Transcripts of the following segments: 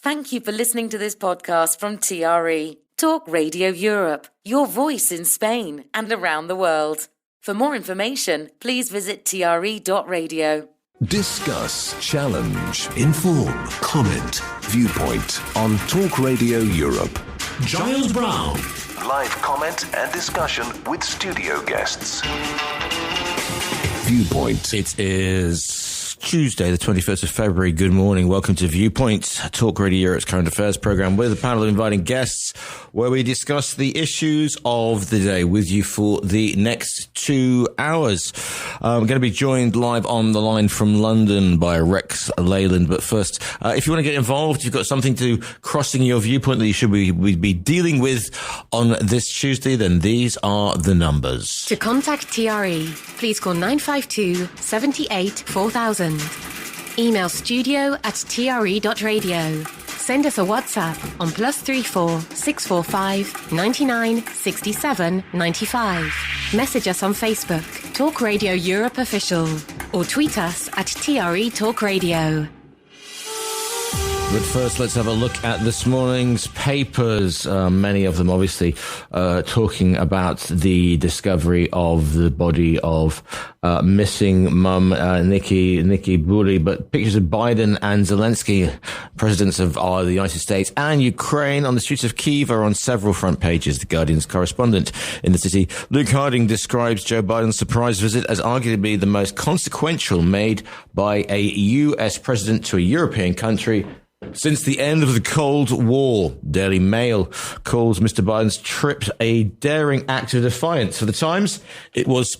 Thank you for listening to this podcast from TRE, Talk Radio Europe, your voice in Spain and around the world. For more information, please visit TRE.radio. Discuss, challenge, inform, comment, viewpoint on Talk Radio Europe. Giles Brown. Live comment and discussion with studio guests. Viewpoint. It is Tuesday, the 21st of February. Good morning. Welcome to Viewpoint, Talk Radio Europe's current affairs program with a panel of inviting guests where we discuss the issues of the day with you for the next 2 hours. We're going to be joined live on the line from London by Rex Leyland. But first, if you want to get involved, you've got something to crossing your viewpoint that you should be dealing with on this Tuesday, then these are the numbers. To contact TRE, please call 952 78 4000. Email studio@tre.radio. Send us a WhatsApp on +34 645 99 67 95. Message us on Facebook, Talk Radio Europe Official, or tweet us at TRE Talk Radio. But first, let's have a look at this morning's papers. Many of them, obviously, talking about the discovery of the body of missing mum Nikki Buri. But pictures of Biden and Zelensky, presidents of the United States and Ukraine, on the streets of Kyiv are on several front pages. The Guardian's correspondent in the city, Luke Harding, describes Joe Biden's surprise visit as arguably the most consequential made by a U.S. president to a European country since the end of the Cold War. Daily Mail calls Mr. Biden's trip a daring act of defiance. For the Times, it was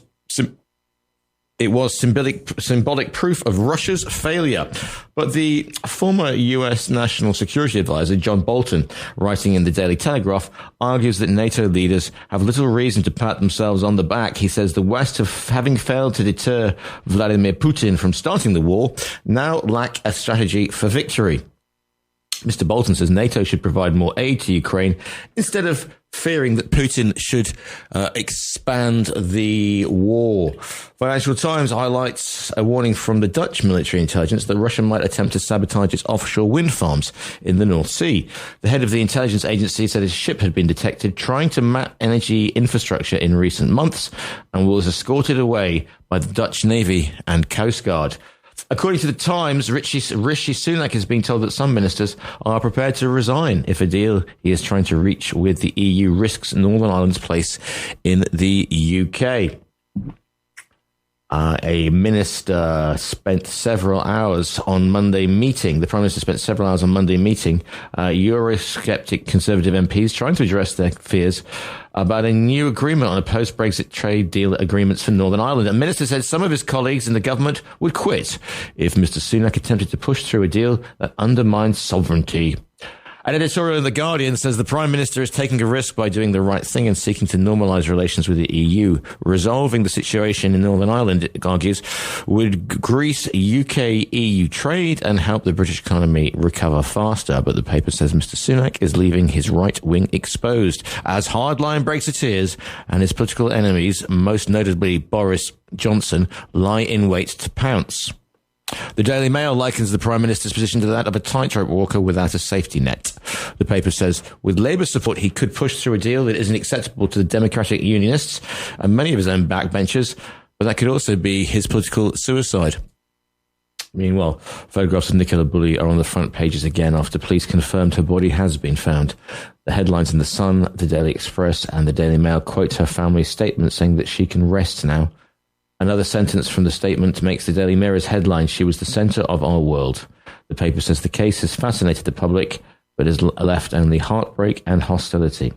symbolic proof of Russia's failure. But the former U.S. National Security Advisor, John Bolton, writing in the Daily Telegraph, argues that NATO leaders have little reason to pat themselves on the back. He says the West, having failed to deter Vladimir Putin from starting the war, now lack a strategy for victory. Mr. Bolton says NATO should provide more aid to Ukraine instead of fearing that Putin should expand the war. Financial Times highlights a warning from the Dutch military intelligence that Russia might attempt to sabotage its offshore wind farms in the North Sea. The head of the intelligence agency said his ship had been detected trying to map energy infrastructure in recent months and was escorted away by the Dutch Navy and Coast Guard. According to the Times, Rishi Sunak has been told that some ministers are prepared to resign if a deal he is trying to reach with the EU risks Northern Ireland's place in the UK. A minister spent several hours on Monday meeting. The Prime Minister spent several hours on Monday meeting Eurosceptic Conservative MPs trying to address their fears about a new agreement on a post-Brexit trade deal agreements for Northern Ireland. The minister said some of his colleagues in the government would quit if Mr. Sunak attempted to push through a deal that undermines sovereignty. An editorial in The Guardian says the Prime Minister is taking a risk by doing the right thing and seeking to normalise relations with the EU. Resolving the situation in Northern Ireland, it argues, would grease UK-EU trade and help the British economy recover faster. But the paper says Mr. Sunak is leaving his right wing exposed as hardline Brexiteers and his political enemies, most notably Boris Johnson, lie in wait to pounce. The Daily Mail likens the Prime Minister's position to that of a tightrope walker without a safety net. The paper says, with Labour support, he could push through a deal that isn't acceptable to the Democratic Unionists and many of his own backbenchers, but that could also be his political suicide. Meanwhile, photographs of Nicola Bulley are on the front pages again after police confirmed her body has been found. The headlines in The Sun, the Daily Express and the Daily Mail quote her family's statement saying that she can rest now. Another sentence from the statement makes the Daily Mirror's headline, "She was the centre of our world." The paper says the case has fascinated the public, but has left only heartbreak and hostility.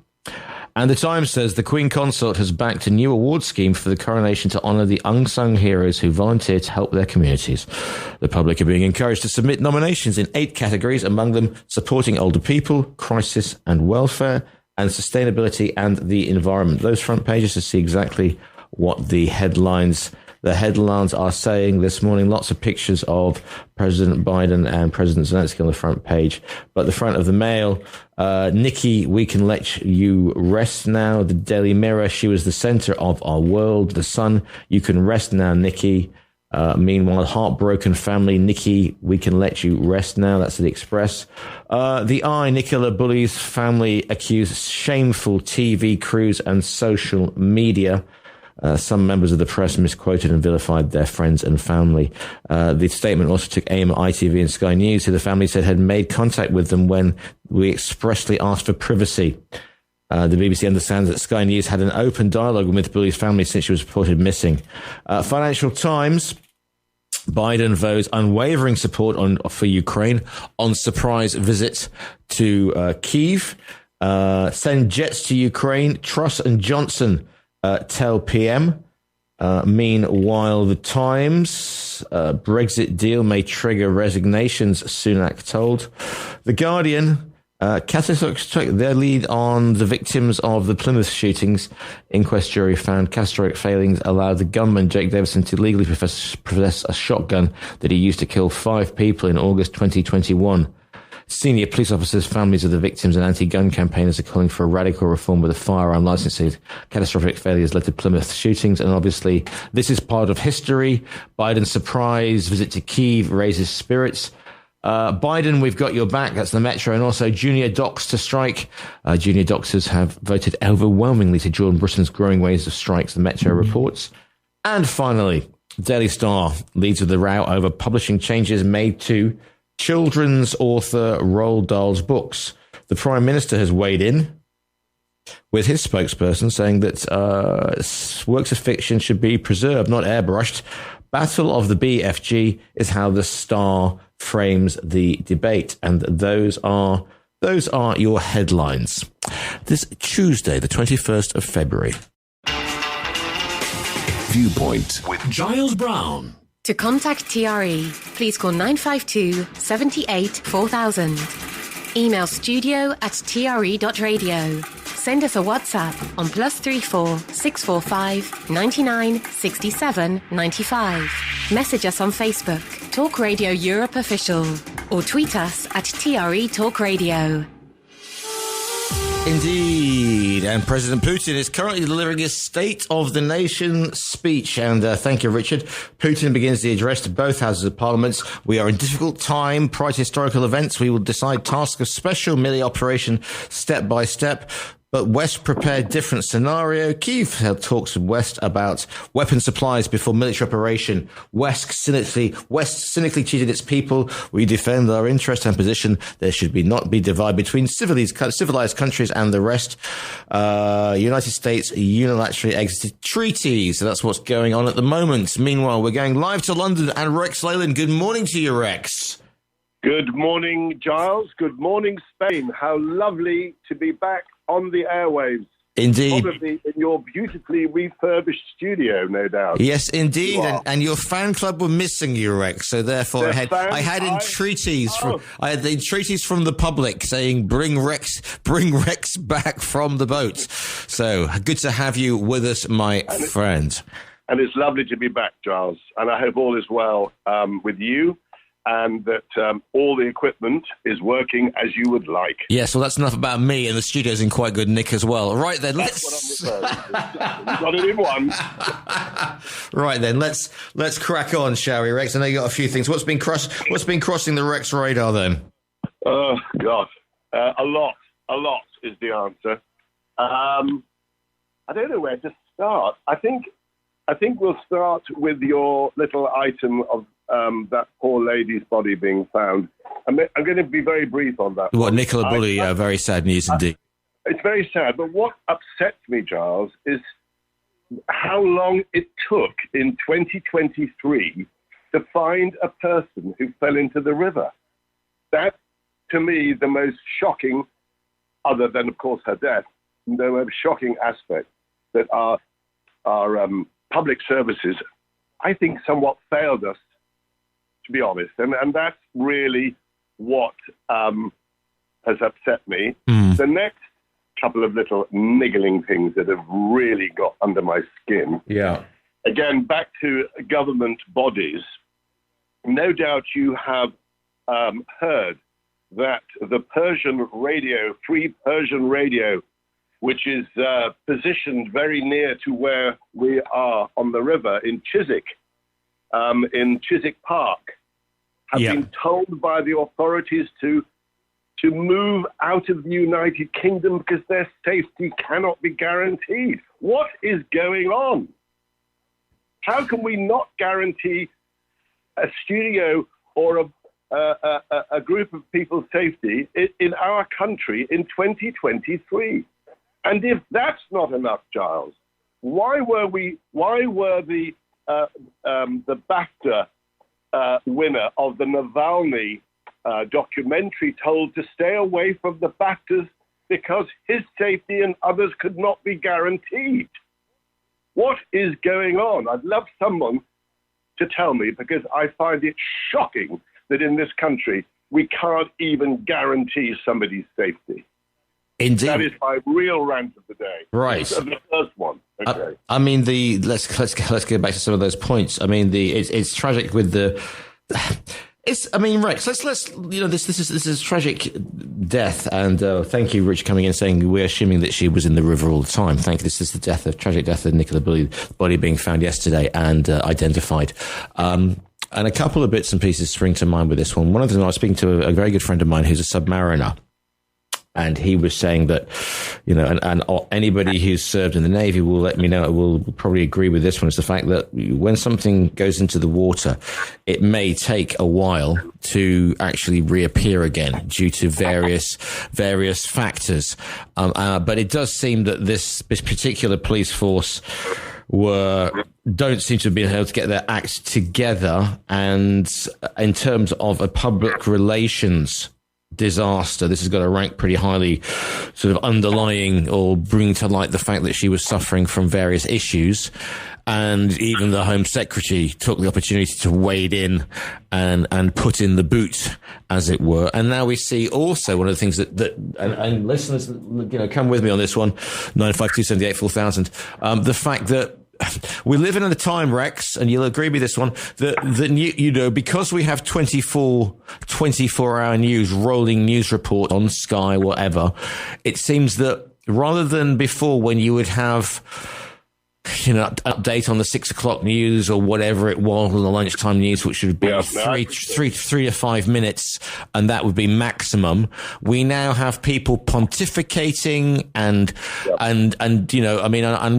And the Times says the Queen Consort has backed a new award scheme for the coronation to honour the unsung heroes who volunteer to help their communities. The public are being encouraged to submit nominations in 8 categories, among them supporting older people, crisis and welfare, and sustainability and the environment. Those front pages to see exactly what the headlines are saying this morning. Lots of pictures of President Biden and President Zelensky on the front page. But the front of the Mail, Nikki, we can let you rest now. The Daily Mirror, she was the center of our world. The Sun, you can rest now, Nikki. Meanwhile, heartbroken family, Nikki, we can let you rest now. That's the Express. The Eye, Nicola Bulley's family accused shameful TV crews and social media. Some members of the press misquoted and vilified their friends and family. The statement also took aim at ITV and Sky News, who the family said had made contact with them when we expressly asked for privacy. The BBC understands that Sky News had an open dialogue with Bulley's family since she was reported missing. Financial Times, Biden vows unwavering support for Ukraine on surprise visit to Kyiv. Send jets to Ukraine. Truss and Johnson tell PM. Meanwhile, the Times, Brexit deal may trigger resignations, Sunak told. The Guardian, Catholics took their lead on the victims of the Plymouth shootings. Inquest jury found catastrophic failings allowed the gunman, Jake Davison, to legally possess a shotgun that he used to kill 5 people in August 2021. Senior police officers, families of the victims, and anti-gun campaigners are calling for a radical reform with a firearm licensing. Catastrophic failures led to Plymouth shootings, and obviously this is part of history. Biden's surprise visit to Kyiv raises spirits. Biden, we've got your back. That's the Metro, and also junior docs to strike. Junior doctors have voted overwhelmingly to join Britain's growing waves of strikes, the Metro reports. And finally, Daily Star leads with the row over publishing changes made to children's author Roald Dahl's books. The Prime Minister has weighed in with his spokesperson saying that works of fiction should be preserved, not airbrushed. Battle of the BFG is how the Star frames the debate, and those are your headlines. This Tuesday, the 21st of February. Viewpoint with Giles Brown. To contact TRE, please call 952 78 4000. Email studio@tre.radio. Send us a WhatsApp on +34 645 99 67 95. Message us on Facebook, Talk Radio Europe Official, or tweet us at TRE Talk Radio. Indeed, and President Putin is currently delivering his State of the Nation speech. And thank you, Richard. Putin begins the address to both houses of Parliament. We are in difficult time. Prior to historical events, we will decide tasks of special military operation step by step. But West prepared different scenario. Kyiv held talks with West about weapon supplies before military operation. West cynically cheated its people. We defend our interest and position. There should not be divide between civilized countries and the rest. United States unilaterally exited treaties. So that's what's going on at the moment. Meanwhile, we're going live to London, and Rex Leyland. Good morning to you, Rex. Good morning, Giles. Good morning, Spain. How lovely to be back on the airwaves. Indeed. Probably in your beautifully refurbished studio, no doubt. Yes, indeed. And your fan club were missing you, Rex. So therefore, I had entreaties from the public saying, "Bring Rex back from the boat." So good to have you with us, my friend. And it's lovely to be back, Giles. And I hope all is well with you, and that all the equipment is working as you would like. Yes, well, that's enough about me, and the studio's in quite good nick as well. Right then, That's what I'm referring to. You got it in one. Right then, let's crack on, shall we, Rex? I know you got a few things. What's been crossing the Rex radar then? Oh God, a lot is the answer. I don't know where to start. I think we'll start with your little item of that poor lady's body being found. I'm going to be very brief on that. What, Nicola Bulley? Very sad news indeed. It's very sad, but what upsets me, Giles, is how long it took in 2023 to find a person who fell into the river. That, to me, the most shocking, other than, of course, her death, the most shocking aspect that our public services, I think, somewhat failed us, to be honest. And that's really what has upset me. The next couple of little niggling things that have really got under my skin. Yeah. Again, back to government bodies. No doubt you have heard that the Persian radio, Free Persian Radio, which is positioned very near to where we are on the river in Chiswick, in Chiswick Park have been told by the authorities to move out of the United Kingdom because their safety cannot be guaranteed. What is going on? How can we not guarantee a studio or a group of people's safety in our country in 2023? And if that's not enough, Giles, why were the BAFTA winner of the Navalny documentary told to stay away from the BAFTAs because his safety and others could not be guaranteed? What is going on? I'd love someone to tell me, because I find it shocking that in this country we can't even guarantee somebody's safety. Indeed. That is my real rant of the day. Right. The first one. Okay. I mean, let's go back to some of those points. I mean, it's tragic with the. Rex, let's this is a tragic death, and thank you, Rich, coming in saying we're assuming that she was in the river all the time. Thank you. This is the tragic death of Nicola Bulley, body being found yesterday and identified. And a couple of bits and pieces spring to mind with this one. One of them, I was speaking to a very good friend of mine who's a submariner. And he was saying that, and anybody who's served in the Navy will let me know, will probably agree with this one, is the fact that when something goes into the water, it may take a while to actually reappear again due to various factors. But it does seem that this particular police force don't seem to have been able to get their act together. And in terms of a public relations disaster, this has got to rank pretty highly, sort of underlying or bringing to light the fact that she was suffering from various issues. And even the Home Secretary took the opportunity to wade in and put in the boot, as it were. And now we see also one of the things that and listeners, come with me on this one, 952784000, the fact that we live in a time, Rex, and you'll agree with this one, that because we have 24-hour news, rolling news report on Sky, whatever, it seems that rather than before when you would have update on the 6 o'clock news or whatever it was, on the lunchtime news, which would be three to 5 minutes, and that would be maximum. We now have people pontificating and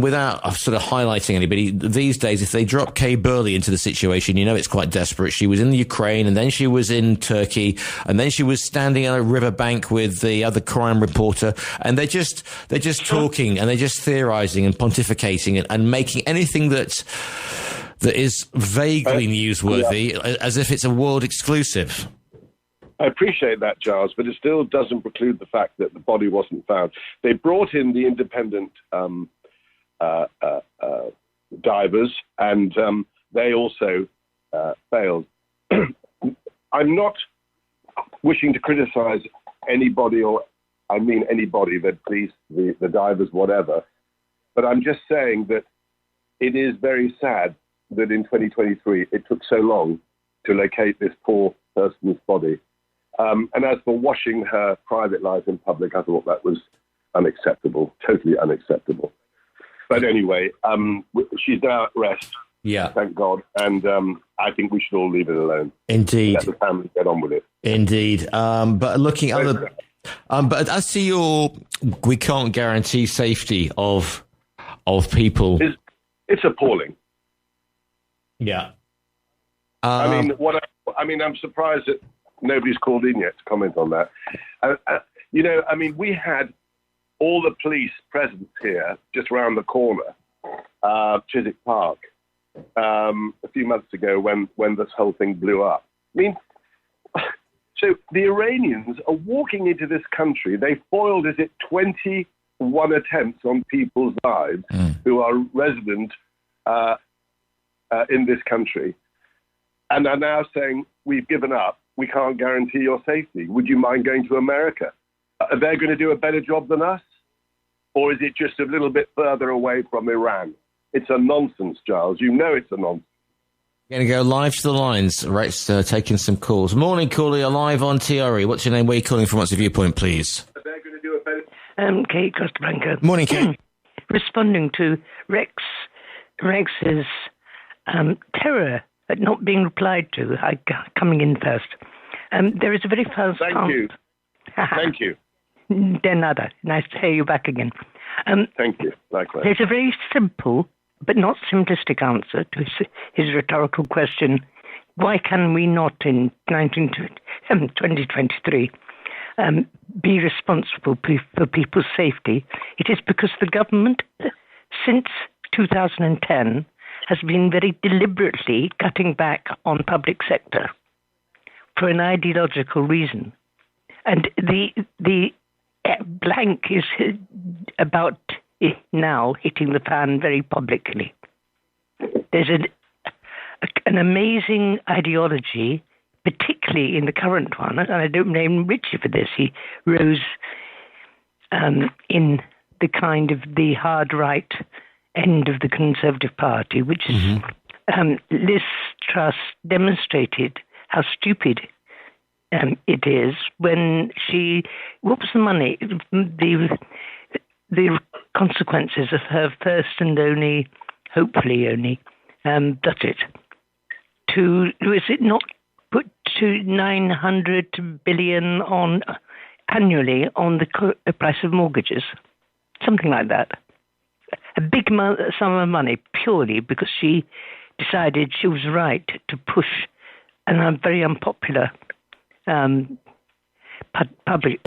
without sort of highlighting anybody, these days, if they drop Kay Burley into the situation, it's quite desperate. She was in the Ukraine, and then she was in Turkey, and then she was standing on a riverbank with the other crime reporter, and they're just talking, and they're just theorizing and pontificating and making anything that is vaguely newsworthy as if it's a world exclusive. I appreciate that, Giles, but it still doesn't preclude the fact that the body wasn't found. They brought in the independent divers, and they also failed. I'm not wishing to criticize anybody, the police, the divers, whatever, but I'm just saying that it is very sad that in 2023 it took so long to locate this poor person's body. And as for washing her private life in public, I thought that was unacceptable, totally unacceptable. But anyway, she's now at rest. Yeah. Thank God. And I think we should all leave it alone. Indeed. Let the family get on with it. Indeed. But looking at but as to we can't guarantee safety of people. It's appalling. Yeah. I'm surprised that nobody's called in yet to comment on that. We had all the police present here just around the corner, Chiswick Park, a few months ago when this whole thing blew up. So the Iranians are walking into this country. They foiled, 21 attempts on people's lives who are resident in this country, and are now saying, we've given up. We can't guarantee your safety. Would you mind going to America? Are they going to do a better job than us? Or is it just a little bit further away from Iran? It's a nonsense, Giles. It's a nonsense. Going to go live to the lines. Rex taking some calls. Morning, caller. You're live on TRE. What's your name? Where are you calling from? What's your viewpoint, please? Are they going to do a better... Kate Casablanca. Morning, Kate. Responding to Rex's terror not being replied to. Coming in first. There is a very fast... Thank you. Thank you. De nada. Nice to hear you back again. Thank you. Likewise. There's a very simple but not simplistic answer to his rhetorical question, why can we not in 2023 be responsible for people's safety? It is because the government, since 2010, has been very deliberately cutting back on public sector for an ideological reason. And the blank is about now hitting the fan very publicly. There's an amazing ideology, particularly in the current one, and I don't blame Richie for this. He rose in the kind of the hard right end of the Conservative Party, which is Liz Truss demonstrated how stupid it is when she... What was the money? The consequences of her first and only, hopefully only, budget. Was it not put to 900 billion on annually on the price of mortgages? Something like that. A big sum of money purely because she decided she was right to push a very unpopular public.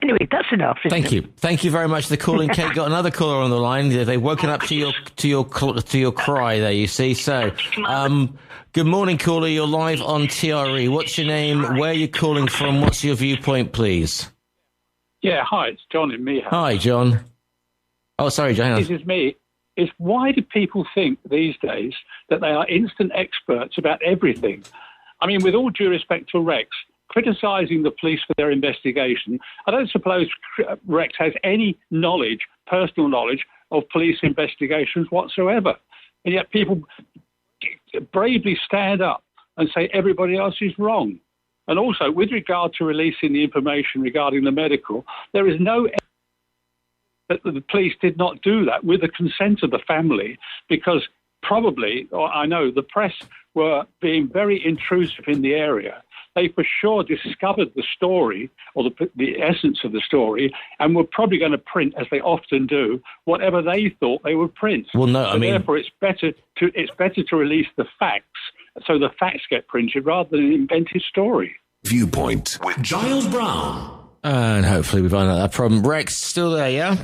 Anyway, that's enough. Thank you. Thank you very much for the calling. Kate got another caller on the line. They've woken up to your cry there, you see. So, good morning, caller. You're live on TRE. What's your name? Where are you calling from? What's your viewpoint, please? Yeah, hi, it's John in Meehouse. Hi, John. Oh, sorry, John. This is me. Is why do people think these days that they are instant experts about everything? I mean, with all due respect to Rex, criticising the police for their investigation, I don't suppose Rex has any knowledge, personal knowledge, of police investigations whatsoever. And yet people bravely stand up and say everybody else is wrong. And also, with regard to releasing the information regarding the medical, there is no evidence that the police did not do that with the consent of the family, because probably, or I know, the press were being very intrusive in the area. They for sure discovered the story, or the essence of the story, and were probably going to print, as they often do, whatever they thought they would print. Well, no, I mean, therefore, it's better to release the facts, so the facts get printed rather than an invented story. Viewpoint with Giles Brown. And hopefully we've ironed out that problem. Rex, still there, yeah?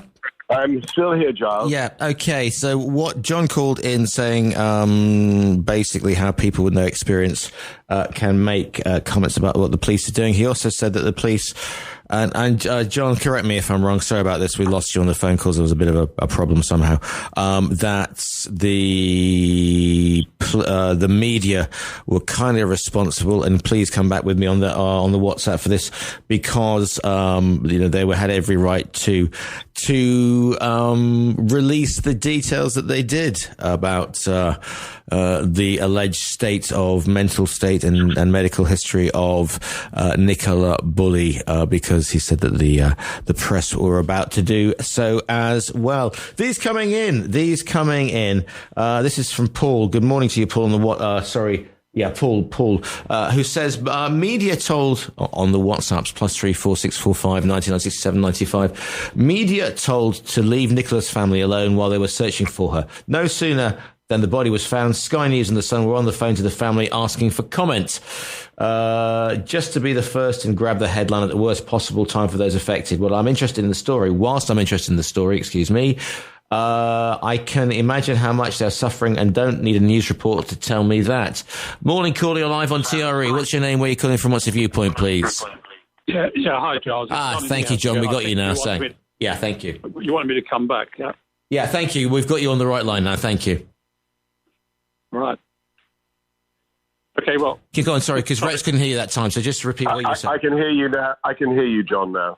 I'm still here, Giles. Yeah, okay. So what John called in saying basically how people with no experience can make comments about what the police are doing. He also said that the police... And John, correct me if I'm wrong. Sorry about this. We lost you on the phone calls. There was a bit of a problem somehow. That the media were kind of responsible, and please come back with me on the WhatsApp for this, because they had every right to release the details that they did about the alleged state of mental state and medical history of Nicola Bulley, because he said that the press were about to do so as well. These coming in. This is from Paul. Good morning to you, Paul. Paul, who says, media told on the WhatsApps +3 4645 9967 95. Media told to leave Nicola's family alone while they were searching for her. No sooner than the body was found, Sky News and The Sun were on the phone to the family asking for comment. Just to be the first and grab the headline at the worst possible time for those affected. Well, I'm interested in the story. Whilst I'm interested in the story, I can imagine how much they're suffering and don't need a news report to tell me that. Morning, caller, you're live on TRE. What's your name? Where are you calling from? What's your viewpoint, please? Yeah, hi, Giles. Thank you, John. We got you now. Yeah, thank you. You wanted me to come back, yeah? Yeah, thank you. We've got you on the right line now. Thank you. Right. Okay, well... Keep going, sorry, because Rex couldn't hear you that time, so just repeat what you said. I can hear you now. I can hear you, John, now.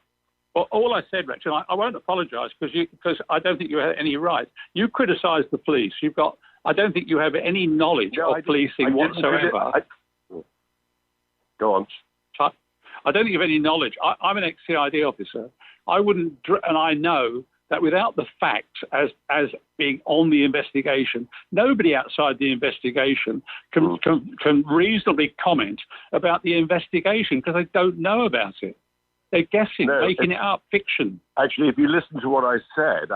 Well, all I said, Rex, and I won't apologise because I don't think you have any right. You criticise the police. I don't think you have any knowledge of policing whatsoever. Go on. I don't think you have any knowledge. I'm an ex-CID officer. I wouldn't, and I know that without the facts as being on the investigation, nobody outside the investigation can reasonably comment about the investigation because they don't know about it. They're guessing, making it up, fiction. Actually, if you listen to what I said,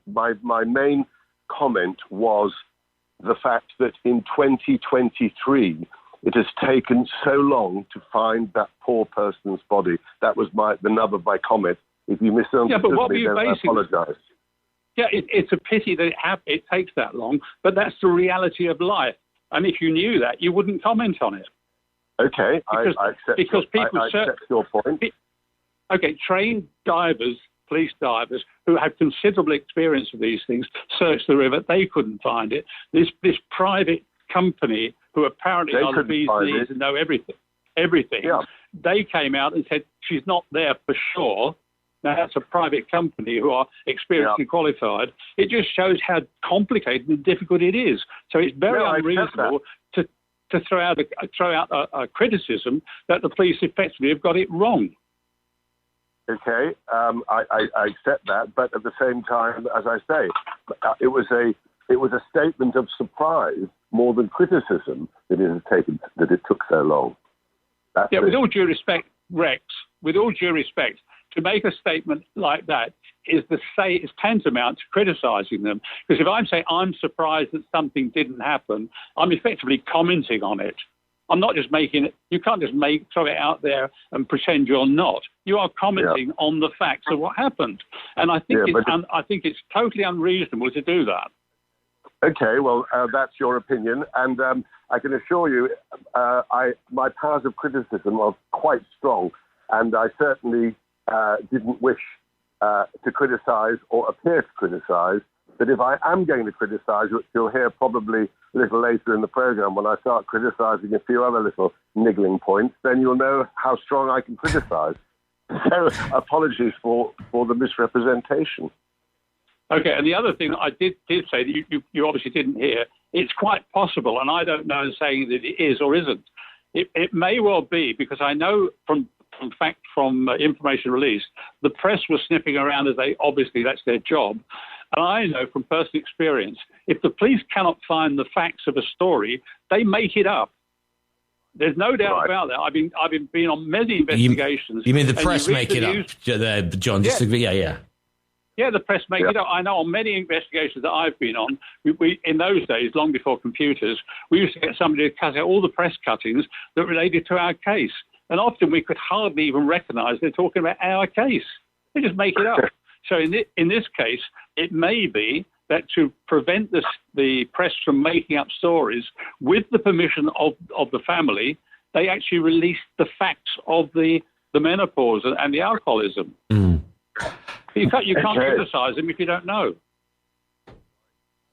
my main comment was the fact that in 2023, it has taken so long to find that poor person's body. That was the nub of my comment. If you misunderstood me, then I apologise. Yeah, it's a pity that it takes that long, but that's the reality of life. And if you knew that, you wouldn't comment on it. Okay, I accept your point. Okay, trained divers, police divers, who have considerable experience of these things, searched the river. They couldn't find it. This private company, who apparently are the bee's knees and know everything, yeah. They came out and said, she's not there for sure. Now, that's a private company who are experienced and qualified. It just shows how complicated and difficult it is. So it's very unreasonable to throw out a criticism that the police effectively have got it wrong. Okay, I accept that, but at the same time, as I say, it was a statement of surprise more than criticism that it took so long. With all due respect, Rex, to make a statement like that is tantamount to criticising them. Because if I'm saying I'm surprised that something didn't happen, I'm effectively commenting on it. I'm not just making it. You can't just throw it out there and pretend you're not. You are commenting on the facts of what happened, and I think I think it's totally unreasonable to do that. Okay, well, that's your opinion, and I can assure you, my powers of criticism are quite strong, and I certainly didn't wish to criticise or appear to criticise. But if I am going to criticise, which you'll hear probably a little later in the programme when I start criticising a few other little niggling points, then you'll know how strong I can criticise. So apologies for the misrepresentation. Okay, and the other thing that I did say that you obviously didn't hear, it's quite possible, and I don't know saying that it is or isn't. It may well be, because I know from information released, the press was sniffing around obviously that's their job. And I know from personal experience, if the police cannot find the facts of a story, they make it up. There's no doubt about that. I've been on many investigations. You mean the press make it up, John? Yeah, the press make it up. I know on many investigations that I've been on, we in those days, long before computers, we used to get somebody to cut out all the press cuttings that related to our case. And often we could hardly even recognise they're talking about our case. They just make it up. So in this case, it may be that to prevent the press from making up stories, with the permission of the family, they actually released the facts of the menopause and the alcoholism. Mm. You can't criticise them if you don't know.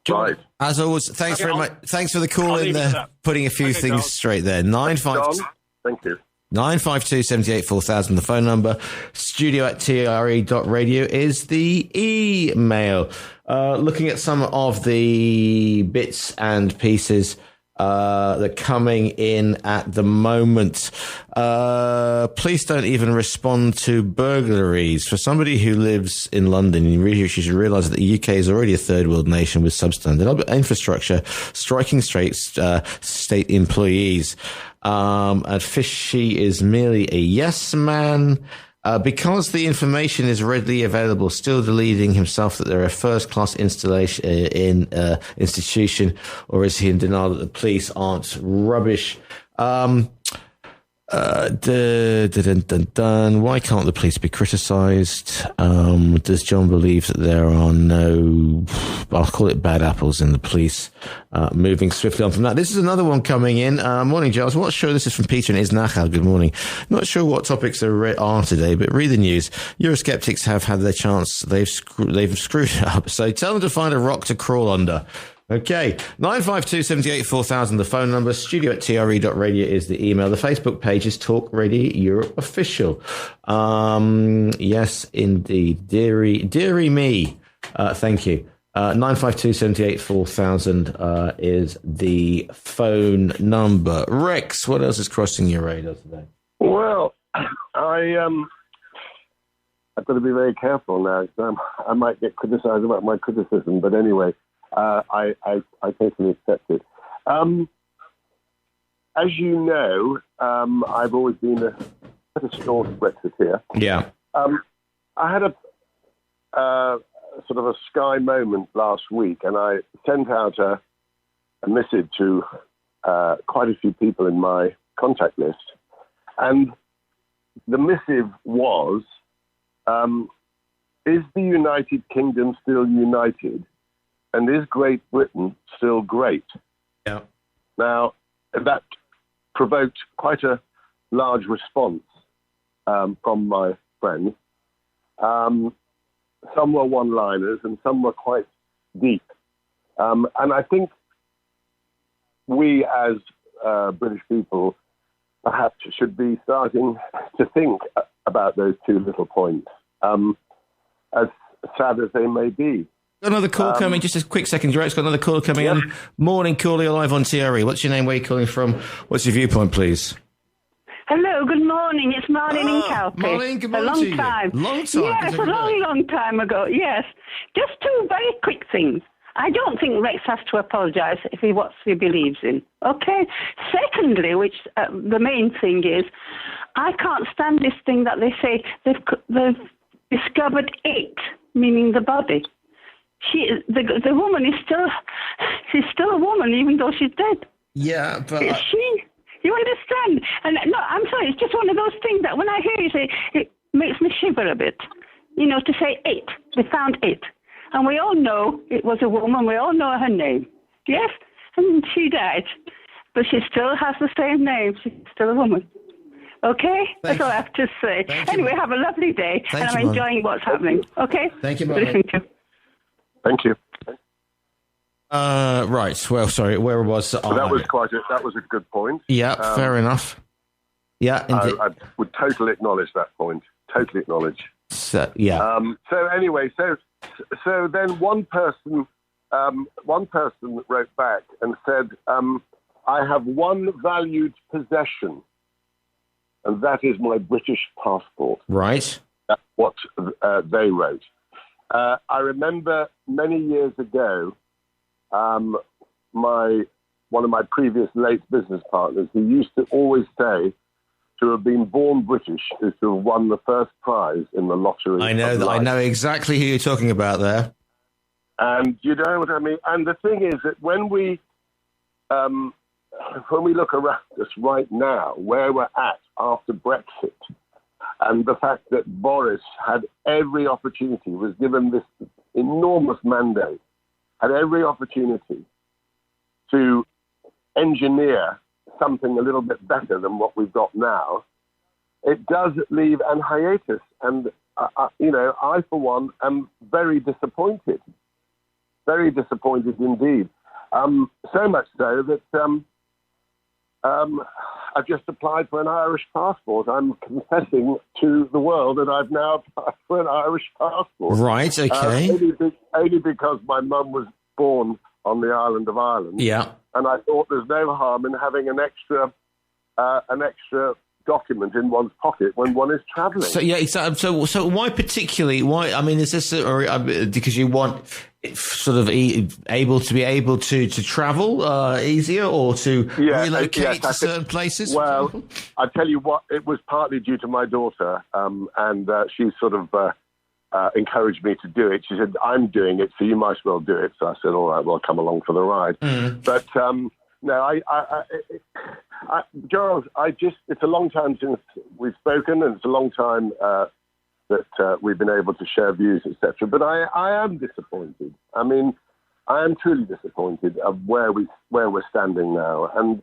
Right. As always, thanks very much. Thanks for the call in there, putting a few things straight there. Thank you. 952 78 4000, the phone number. studio@tre.radio is the email. Looking at some of the bits and pieces that are coming in at the moment. Police don't even respond to burglaries. For somebody who lives in London, you should realise that the UK is already a third world nation with substandard infrastructure, striking straight state employees. And Fishy is merely a yes man. Because the information is readily available, still deluding himself that they're a first-class institution, or is he in denial that the police aren't rubbish? Why can't the police be criticised? Does John believe that there are no, I'll call it bad apples in the police? Moving swiftly on from that. This is another one coming in. Morning, Giles. What's sure? This is from Peter in Isnachal. Good morning. Not sure what topics are today, but read the news. Eurosceptics have had their chance. They've screwed it up. So tell them to find a rock to crawl under. Okay, 952 78 4000, the phone number. studio@tre.radio is the email. The Facebook page is Talk Radio Europe Official. Yes, indeed. Deary me. Thank you. 952 78 4000 is the phone number. Rex, what else is crossing your radar today? Well, I've got to be very careful now. I might get criticised about my criticism, but anyway, I totally accept it. As you know, I've always been a staunch Brexiteer. Yeah. I had a sort of a sky moment last week, and I sent out a missive to quite a few people in my contact list. And the missive was, is the United Kingdom still united? And is Great Britain still great? Yeah. Now, that provoked quite a large response from my friends. Some were one-liners and some were quite deep. And I think we as British people perhaps should be starting to think about those two little points, as sad as they may be. Got another call coming. Just a quick second, Direct. Got another call coming in. Morning, caller. You're live on TRE. What's your name? Where are you calling from? What's your viewpoint, please? Hello, good morning. It's Marlene in Calpe. Marlene, good morning a long to you. time. Long time. Yes, a long time ago. Yes. Just two very quick things. I don't think Rex has to apologise if he what he believes in. Okay. Secondly, which the main thing is, I can't stand this thing that they say they've discovered it, meaning the body. The woman is she's still a woman even though she's dead. Yeah, but you understand? And no, I'm sorry, it's just one of those things that when I hear you say, it makes me shiver a bit. You know, to say it, they found it. And we all know it was a woman, we all know her name. Yes? And she died. But she still has the same name, she's still a woman. Okay? That's all I have to say. Anyway, have a lovely day, and I'm enjoying what's happening. Okay? Thank you, Marlene. Thank you. Right. Well, sorry. Where was I? That was a good point. Yeah. Fair enough. Yeah. I would totally acknowledge that point. Totally acknowledge. So, yeah. So anyway, so then one person wrote back and said, "I have one valued possession, and that is my British passport." Right. That's what they wrote. I remember many years ago, one of my previous late business partners, who used to always say, to have been born British is to have won the first prize in the lottery. I know that. I know exactly who you're talking about there. And you know what I mean? And the thing is that when we look around us right now, where we're at after Brexit, and the fact that Boris had every opportunity, was given this enormous mandate, had every opportunity to engineer something a little bit better than what we've got now, it does leave an hiatus. And, I, for one, am very disappointed indeed. So much so that I've just applied for an Irish passport. I'm confessing to the world that I've now applied for an Irish passport. Right, okay. Only because my mum was born on the island of Ireland. Yeah. And I thought there's no harm in having an extra document in one's pocket when one is travelling. So yeah, exactly. So why particularly? Why? I mean, is this because you want sort of able to travel easier or to relocate to certain places? Well, I tell you what, it was partly due to my daughter, and she sort of encouraged me to do it. She said, "I'm doing it, so you might as well do it." So I said, "All right, well, come along for the ride." But no, Giles, it's a long time since we've spoken, and it's a long time that we've been able to share views, etc. But I am disappointed. I mean, I am truly disappointed of where we're standing now, and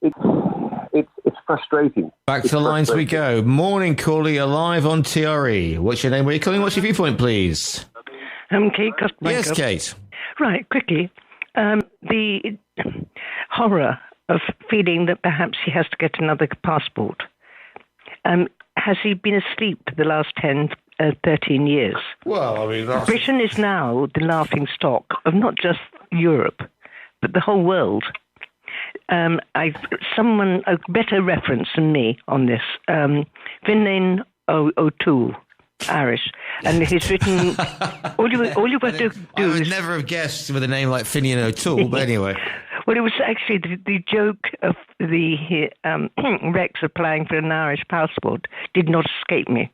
it's frustrating. Back to the lines we go. Morning, caller. You're live on TRE. What's your name? Where are you calling? What's your viewpoint, please? Kate. Yes, Kate. Right, quickly. The horror of feeling that perhaps he has to get another passport. Has he been asleep for the last 10, 13 years? Well, I mean, Britain is now the laughing stock of not just Europe, but the whole world. A better reference than me on this. Vinlain O'Toole, Irish, and he's written. all you got to do. I would never have guessed with a name like Finian O'Toole, but anyway. Well, it was actually the joke of the Rex applying for an Irish passport did not escape me.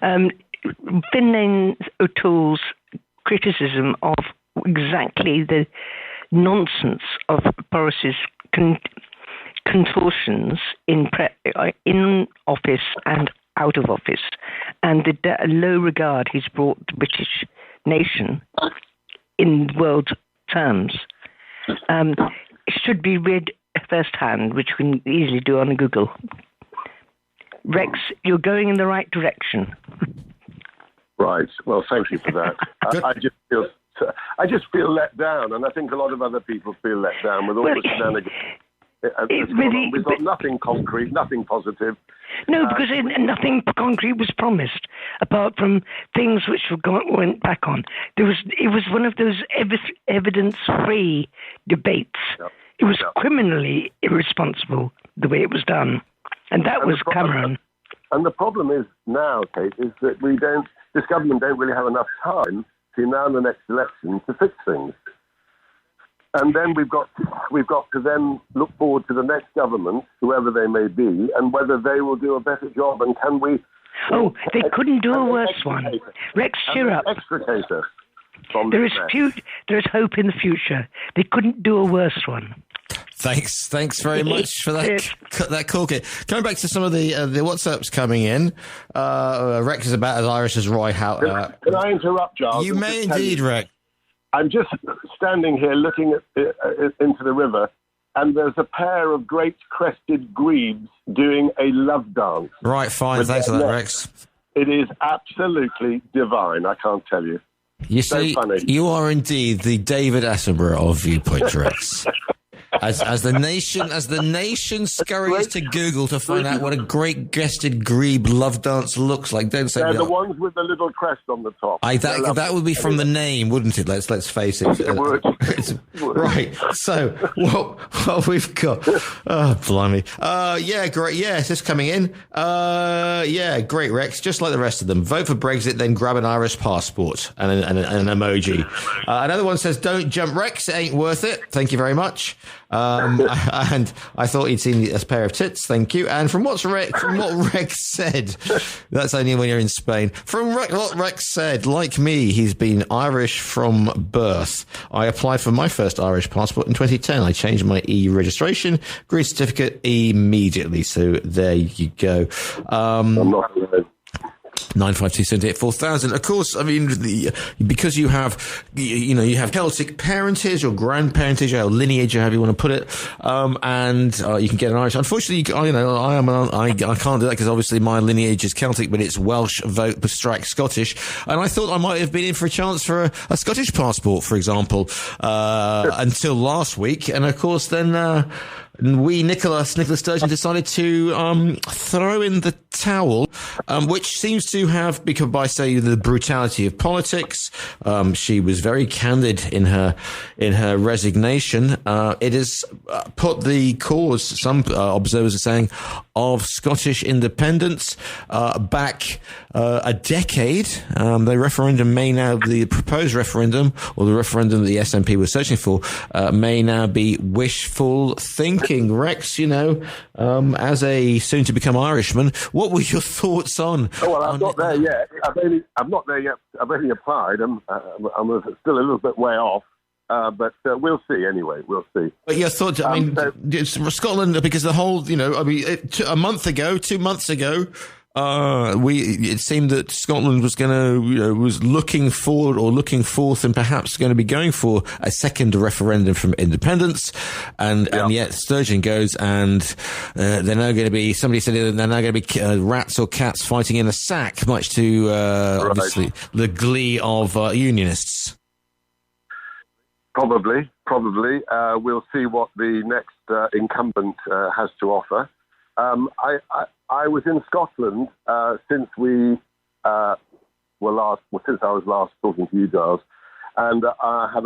Finian O'Toole's criticism of exactly the nonsense of Boris's contortions in office and out of office, and the low regard he's brought the British nation in world terms, should be read firsthand, which we can easily do on Google. Rex, you're going in the right direction. Right. Well, thank you for that. I just feel let down, and I think a lot of other people feel let down with all the shenanigans. We've got nothing concrete, nothing positive. No, because nothing concrete was promised, apart from things which went back on. It was one of those evidence-free debates. Yep. It was criminally irresponsible the way it was done, and that was Cameron. And the problem is now, Kate, is that this government don't really have enough time between now and the next election to fix things. And then we've got to then look forward to the next government, whoever they may be, and whether they will do a better job. And can we? Oh, they couldn't do a worse one. Rex, cheer up. Extricate us from there is hope in the future. They couldn't do a worse one. Thanks very much for that call, Kit. Coming back to some of the WhatsApps coming in, Rex is about as Irish as Roy Howe. Can I interrupt, Giles? You may indeed, Rex. I'm just standing here looking into the river, and there's a pair of great crested grebes doing a love dance. Right, fine. Thanks for that, Rex. It is absolutely divine, I can't tell you. You see, you are indeed the David Attenborough of Viewpoint, Rex. As the nation scurries to Google to find out what a great guested grebe love dance looks like, don't say they're the ones with the little crest on the top. That would be from the name, wouldn't it? Let's face it. It would. Right. So what we've got? Oh, blimey. Yeah, great. Yeah, it's just coming in. Yeah, great, Rex. Just like the rest of them. Vote for Brexit, then grab an Irish passport and an emoji. Another one says, "Don't jump, Rex. It ain't worth it." Thank you very much. And I thought he'd seen a pair of tits. Thank you. And from what Rex said, that's only when you're in Spain. From what Rex said, like me, he's been Irish from birth. I applied for my first Irish passport in 2010. I changed my registration, green certificate immediately. So there you go. I'm not 952784000. Of course, I mean, because you have Celtic parentage or grandparentage or lineage, however you want to put it, and you can get an Irish. Unfortunately, I can't do that because obviously my lineage is Celtic, but it's Welsh, strike Scottish, and I thought I might have been in for a chance for a Scottish passport, for example, until last week, and of course then. Nicola Sturgeon decided to throw in the towel, which seems to have become, by say, the brutality of politics. She was very candid in her resignation. It has put the cause, some observers are saying, of Scottish independence back a decade. The proposed referendum, or the referendum that the SNP was searching for, may now be wishful thinking. Rex, as a soon-to-become Irishman, what were your thoughts on? Oh, well, I'm not there yet. I'm not there yet. I've only applied. I'm still a little bit way off. But we'll see anyway. We'll see. But your thoughts, Scotland, because the whole, 2 months ago, it seemed that Scotland was was looking forth and perhaps going to be going for a second referendum from independence, and yet Sturgeon goes and they're now going to be, somebody said they're now going to be rats or cats fighting in a sack, much to obviously the glee of unionists. Probably. We'll see what the next incumbent has to offer. I was in Scotland since since I was last talking to you, Giles, and I had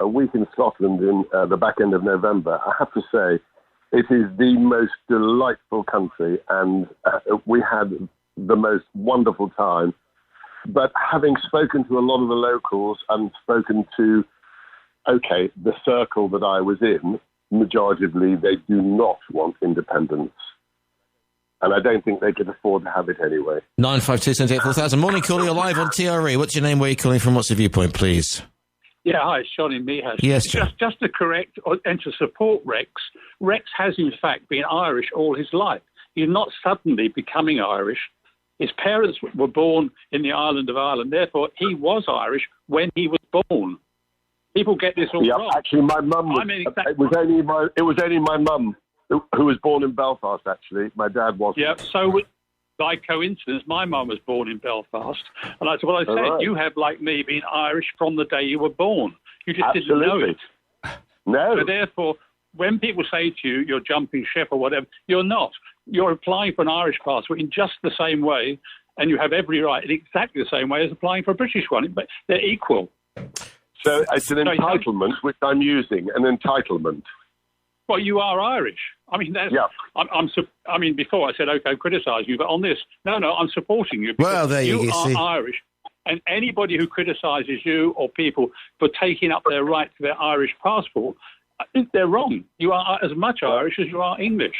a week in Scotland in the back end of November. I have to say, it is the most delightful country, and we had the most wonderful time. But having spoken to a lot of the locals and spoken to, the circle that I was in, majoritively, they do not want independence. And I don't think they could afford to have it anyway. 952-78-4000. Morning, caller. You're live on TRE. What's your name? Where are you calling from? What's the viewpoint, please? Yeah, hi, it's Sean in Mihas. Yes, John. Just to correct and to support Rex, Rex has in fact been Irish all his life. He's not suddenly becoming Irish. His parents were born in the island of Ireland. Therefore, he was Irish when he was born. People get this all wrong. Actually, my mum was. It was only my mum who was born in Belfast. Actually, my dad wasn't. Yeah. So, by coincidence, my mum was born in Belfast, and that's what I said. Right. You have, like me, been Irish from the day you were born. You just didn't know it. No. So therefore, when people say to you, you're jumping ship or whatever, you're not. You're applying for an Irish passport in just the same way, and you have every right in exactly the same way as applying for a British one. But they're equal. So it's an entitlement, which I'm using, an entitlement. Well, you are Irish. I mean, I mean, before I said, okay, criticise you, but on this, no, I'm supporting you. Well, there you are see. Irish. And anybody who criticises you or people for taking up their right to their Irish passport, I think they're wrong. You are as much Irish as you are English.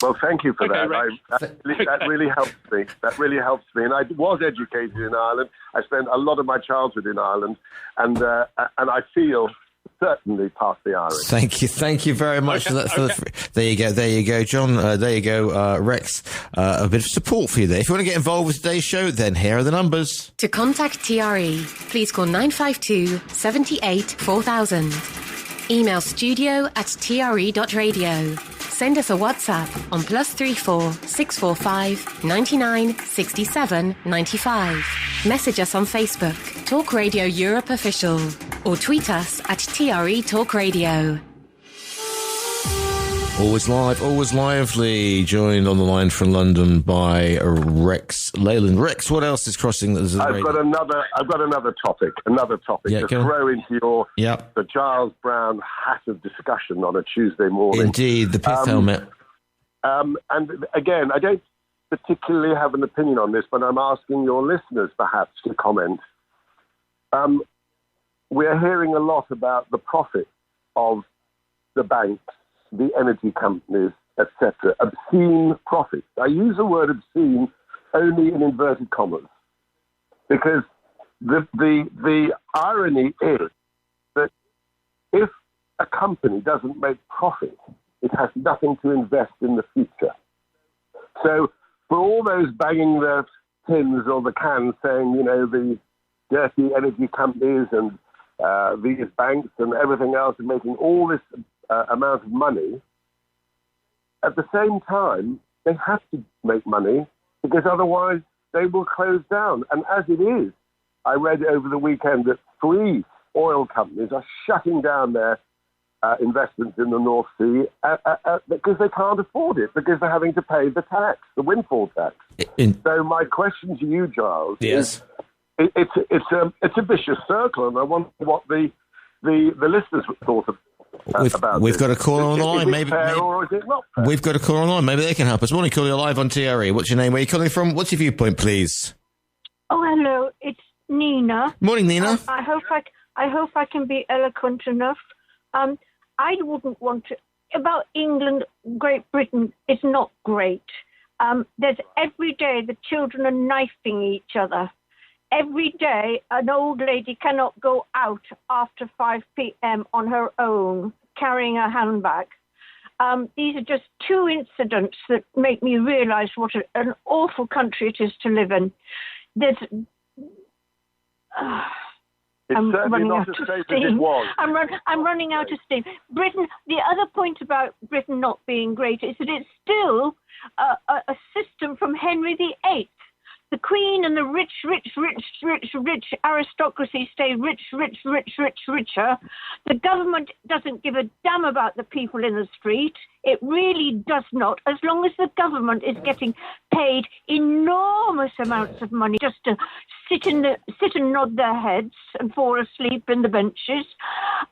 Well, thank you for that. Rex. That really helps me. That really helps me. And I was educated in Ireland. I spent a lot of my childhood in Ireland, and I feel certainly past the Irish. Thank you very much for that. There you go, John. There you go, Rex. A bit of support for you there. If you want to get involved with today's show, then here are the numbers. To contact TRE, please call 952 78 4000. Email studio@tre.radio. Send us a WhatsApp on +34 645 99 67 95. Message us on Facebook, Talk Radio Europe Official, or tweet us at TRE Talk Radio. Always live, always lively. Joined on the line from London by Rex Leyland. Rex, what else is crossing? I've got another topic. To throw into the Giles Brown hat of discussion on a Tuesday morning. Indeed, the pith helmet. And again, I don't particularly have an opinion on this, but I'm asking your listeners perhaps to comment. We're hearing a lot about the profit of the banks, the energy companies, etc. Obscene profits. I use the word obscene only in inverted commas, because the irony is that if a company doesn't make profit, it has nothing to invest in the future. So for all those banging their tins or the cans saying, the dirty energy companies and these banks and everything else are making all this amount of money, at the same time, they have to make money because otherwise they will close down. And as it is, I read over the weekend that 3 oil companies are shutting down their investments in the North Sea because they can't afford it, because they're having to pay the tax, the windfall tax. So my question to you, Giles, is it's a vicious circle, and I wonder what the listeners thought of. We've got a caller on the line. Maybe or is it not fair? We've got a caller on the line. Maybe they can help us. Morning, caller. You're live on TRE. What's your name? Where are you calling from? What's your viewpoint, please? Oh, hello. It's Nina. Morning, Nina. I hope I can be eloquent enough. I wouldn't want to. About England, Great Britain is not great. There's every day the children are knifing each other. Every day, an old lady cannot go out after 5 p.m. on her own, carrying a handbag. These are just 2 incidents that make me realise what an awful country it is to live in. I'm running out of steam. I'm running out of steam. Britain. The other point about Britain not being great is that it's still a system from Henry VIII. The Queen and the rich aristocracy stay richer. The government doesn't give a damn about the people in the street. It really does not, as long as the government is getting paid enormous amounts of money just to sit and nod their heads and fall asleep in the benches.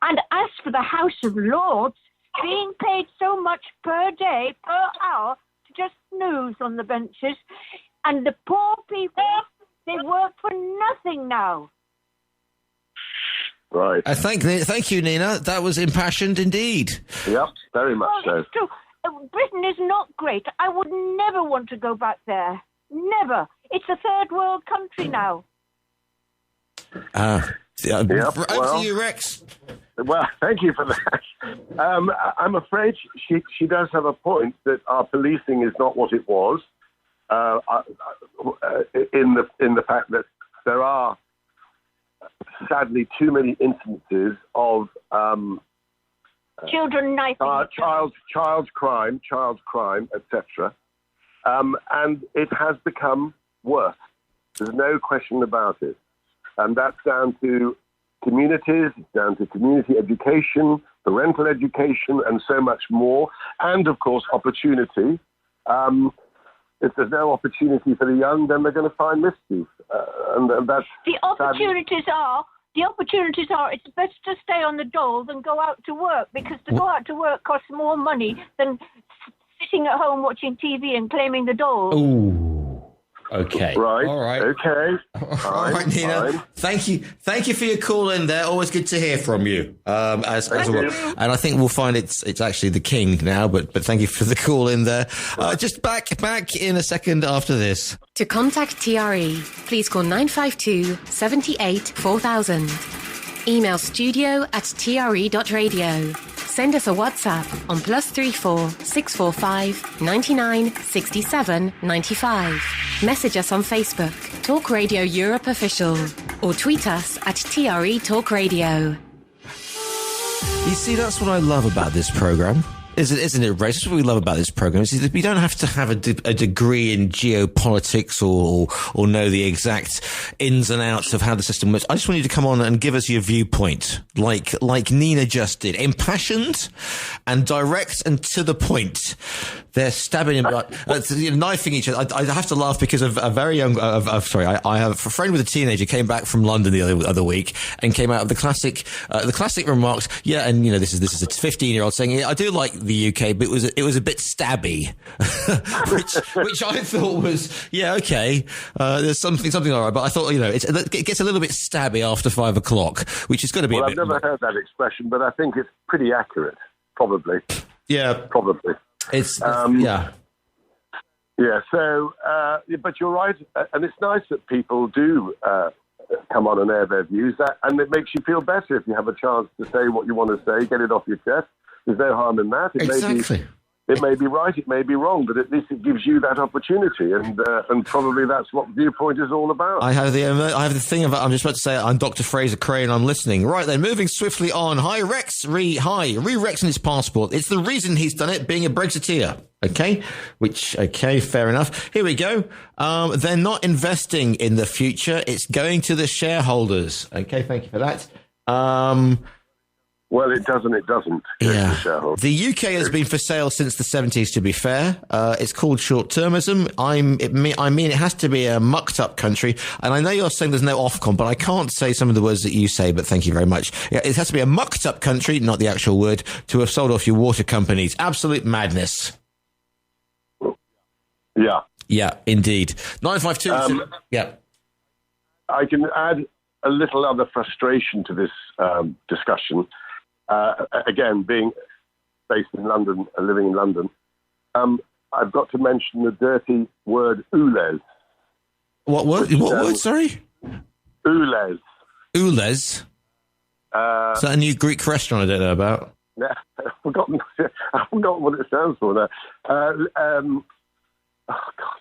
And as for the House of Lords, being paid so much per day, per hour, to just snooze on the benches, And the poor people, they work for nothing now. Right. Thank you, Nina. That was impassioned indeed. Yep, very much so. It's true. Britain is not great. I would never want to go back there. Never. It's a third world country now. Over to you, Rex. Well, thank you for that. I'm afraid she does have a point that our policing is not what it was. In the fact that there are sadly too many instances of children knifing child crime, etc. And it has become worse. There's no question about it. And that's down to communities, it's down to community education, parental education, and so much more. And, of course, opportunity. If there's no opportunity for the young, then they're going to find mischief. And that's the opportunities are it's better to stay on the dole than go out to work, because to go out to work costs more money than sitting at home watching TV and claiming the dole. Ooh. Okay. Right. All right. Okay. All right, Nina. Fine. Thank you for your call in there. Always good to hear from you. As well. And I think we'll find it's actually the king now. But thank you for the call in there. Just back in a second after this. To contact TRE, please call 952 78 4000. Email studio@tre.radio. Send us a WhatsApp on +34 645 99 67 95. Message us on Facebook, Talk Radio Europe Official, or tweet us at TRE Talk Radio. You see, that's what I love about this programme. Isn't it, Ray? That's what we love about this program. Is that we don't have to have a degree in geopolitics or know the exact ins and outs of how the system works. I just want you to come on and give us your viewpoint, like Nina just did, impassioned and direct and to the point. They're stabbing him, knifing each other. I have to laugh because of a very young. I have a friend with a teenager came back from London the other week and came out of the classic remarks. Yeah, and this is a 15-year-old saying, yeah, I do like the UK, but it was a bit stabby, which I thought was okay. There's something all right, but I thought it gets a little bit stabby after 5 o'clock, which is going to be. Well, I've never heard that expression, but I think it's pretty accurate, probably. Yeah, probably. It's yeah. So, but you're right, and it's nice that people do come on and air their views, and it makes you feel better if you have a chance to say what you want to say, get it off your chest. There's no harm in that. Exactly. It may be right, it may be wrong, but at least it gives you that opportunity, and probably that's what Viewpoint is all about. I have the thing of I'm just about to say I'm Dr. Fraser Crane. I'm listening. Right then, moving swiftly on. Hi Rex, Rex and his passport. It's the reason he's done it, being a Brexiteer. Okay, fair enough. Here we go. They're not investing in the future. It's going to the shareholders. Okay, thank you for that. Well, it doesn't. Yeah. The UK has been for sale since the 70s, to be fair. It's called short-termism. I mean, it has to be a mucked-up country. And I know you're saying there's no Ofcom, but I can't say some of the words that you say, but thank you very much. Yeah, it has to be a mucked-up country, not the actual word, to have sold off your water companies. Absolute madness. Yeah. Yeah, indeed. 952... yeah. I can add a little other frustration to this discussion. Again, being based in London, living in London, I've got to mention the dirty word oules. What word? What word? Sorry? Oules. Oules? Is that a new Greek restaurant I don't know about? Yeah, I've forgotten what it stands for now. Oh, God.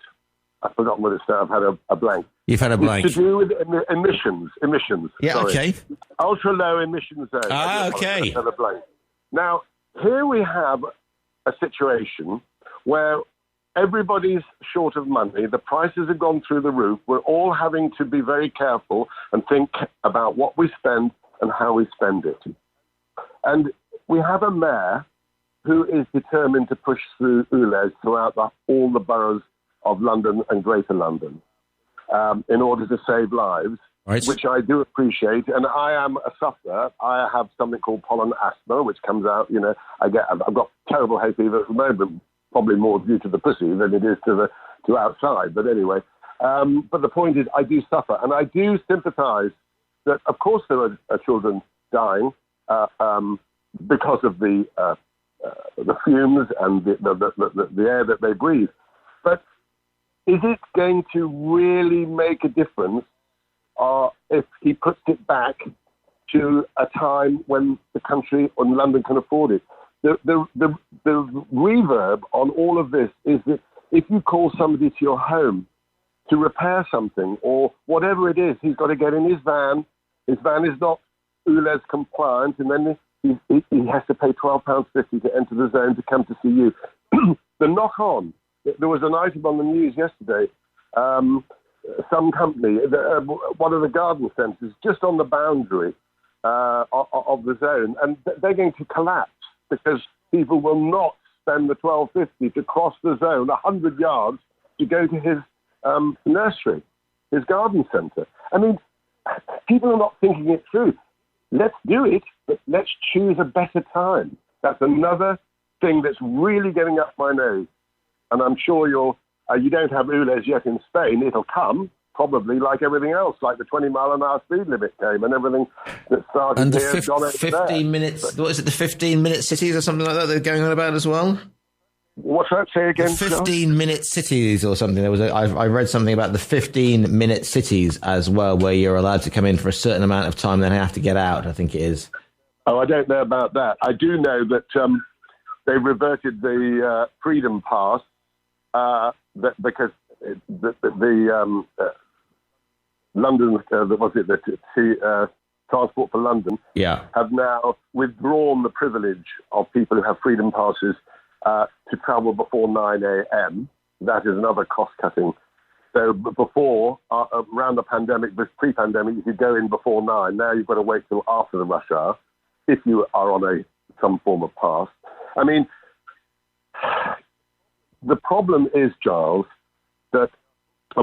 I've forgotten what it stands for. I've had a blank. You've had a blank. It's to do with emissions. Yeah, sorry. okay. Ultra low emission zone. Okay. I've had a blank. Now, here we have a situation where everybody's short of money. The prices have gone through the roof. We're all having to be very careful and think about what we spend and how we spend it. And we have a mayor who is determined to push through oules throughout all the boroughs of London and Greater London in order to save lives, right, which I do appreciate. And I am a sufferer. I have something called pollen asthma, which comes out, I've got terrible hay fever at the moment, probably more due to the pussy than it is to to outside. But anyway, but the point is, I do suffer, and I do sympathise that, of course, there are children dying because of the fumes and the air that they breathe. But is it going to really make a difference if he puts it back to a time when the country or London can afford it? The reverb on all of this is that if you call somebody to your home to repair something or whatever it is, he's got to get in his van. His van is not ULEZ compliant, and then he has to pay £12.50 to enter the zone to come to see you. The knock-on, there was an item on the news yesterday, some company, one of the garden centres, just on the boundary of the zone, and they're going to collapse because people will not spend the £12.50 to cross the zone 100 yards to go to his nursery, his garden centre. I mean, people are not thinking it through. Let's do it, but let's choose a better time. That's another thing that's really getting up my nose. And I'm sure you don't have ULEZ yet in Spain. It'll come, probably, like everything else, like the 20-mile-an-hour speed limit came and everything that started and the here. 15 minutes, what is it, the 15-minute cities or something like that they're going on about as well? What's that? Say again. 15-minute cities or something. I read something about the 15-minute cities as well, where you're allowed to come in for a certain amount of time, then have to get out, I think it is. Oh, I don't know about that. I do know that they reverted the Freedom Pass because the London, the Transport for London, have now withdrawn the privilege of people who have Freedom Passes to travel before 9 a.m. That is another cost-cutting. So before, around the pandemic, pre-pandemic, you could go in before 9. Now you've got to wait till after the rush hour if you are on some form of pass. I mean, the problem is, Giles, that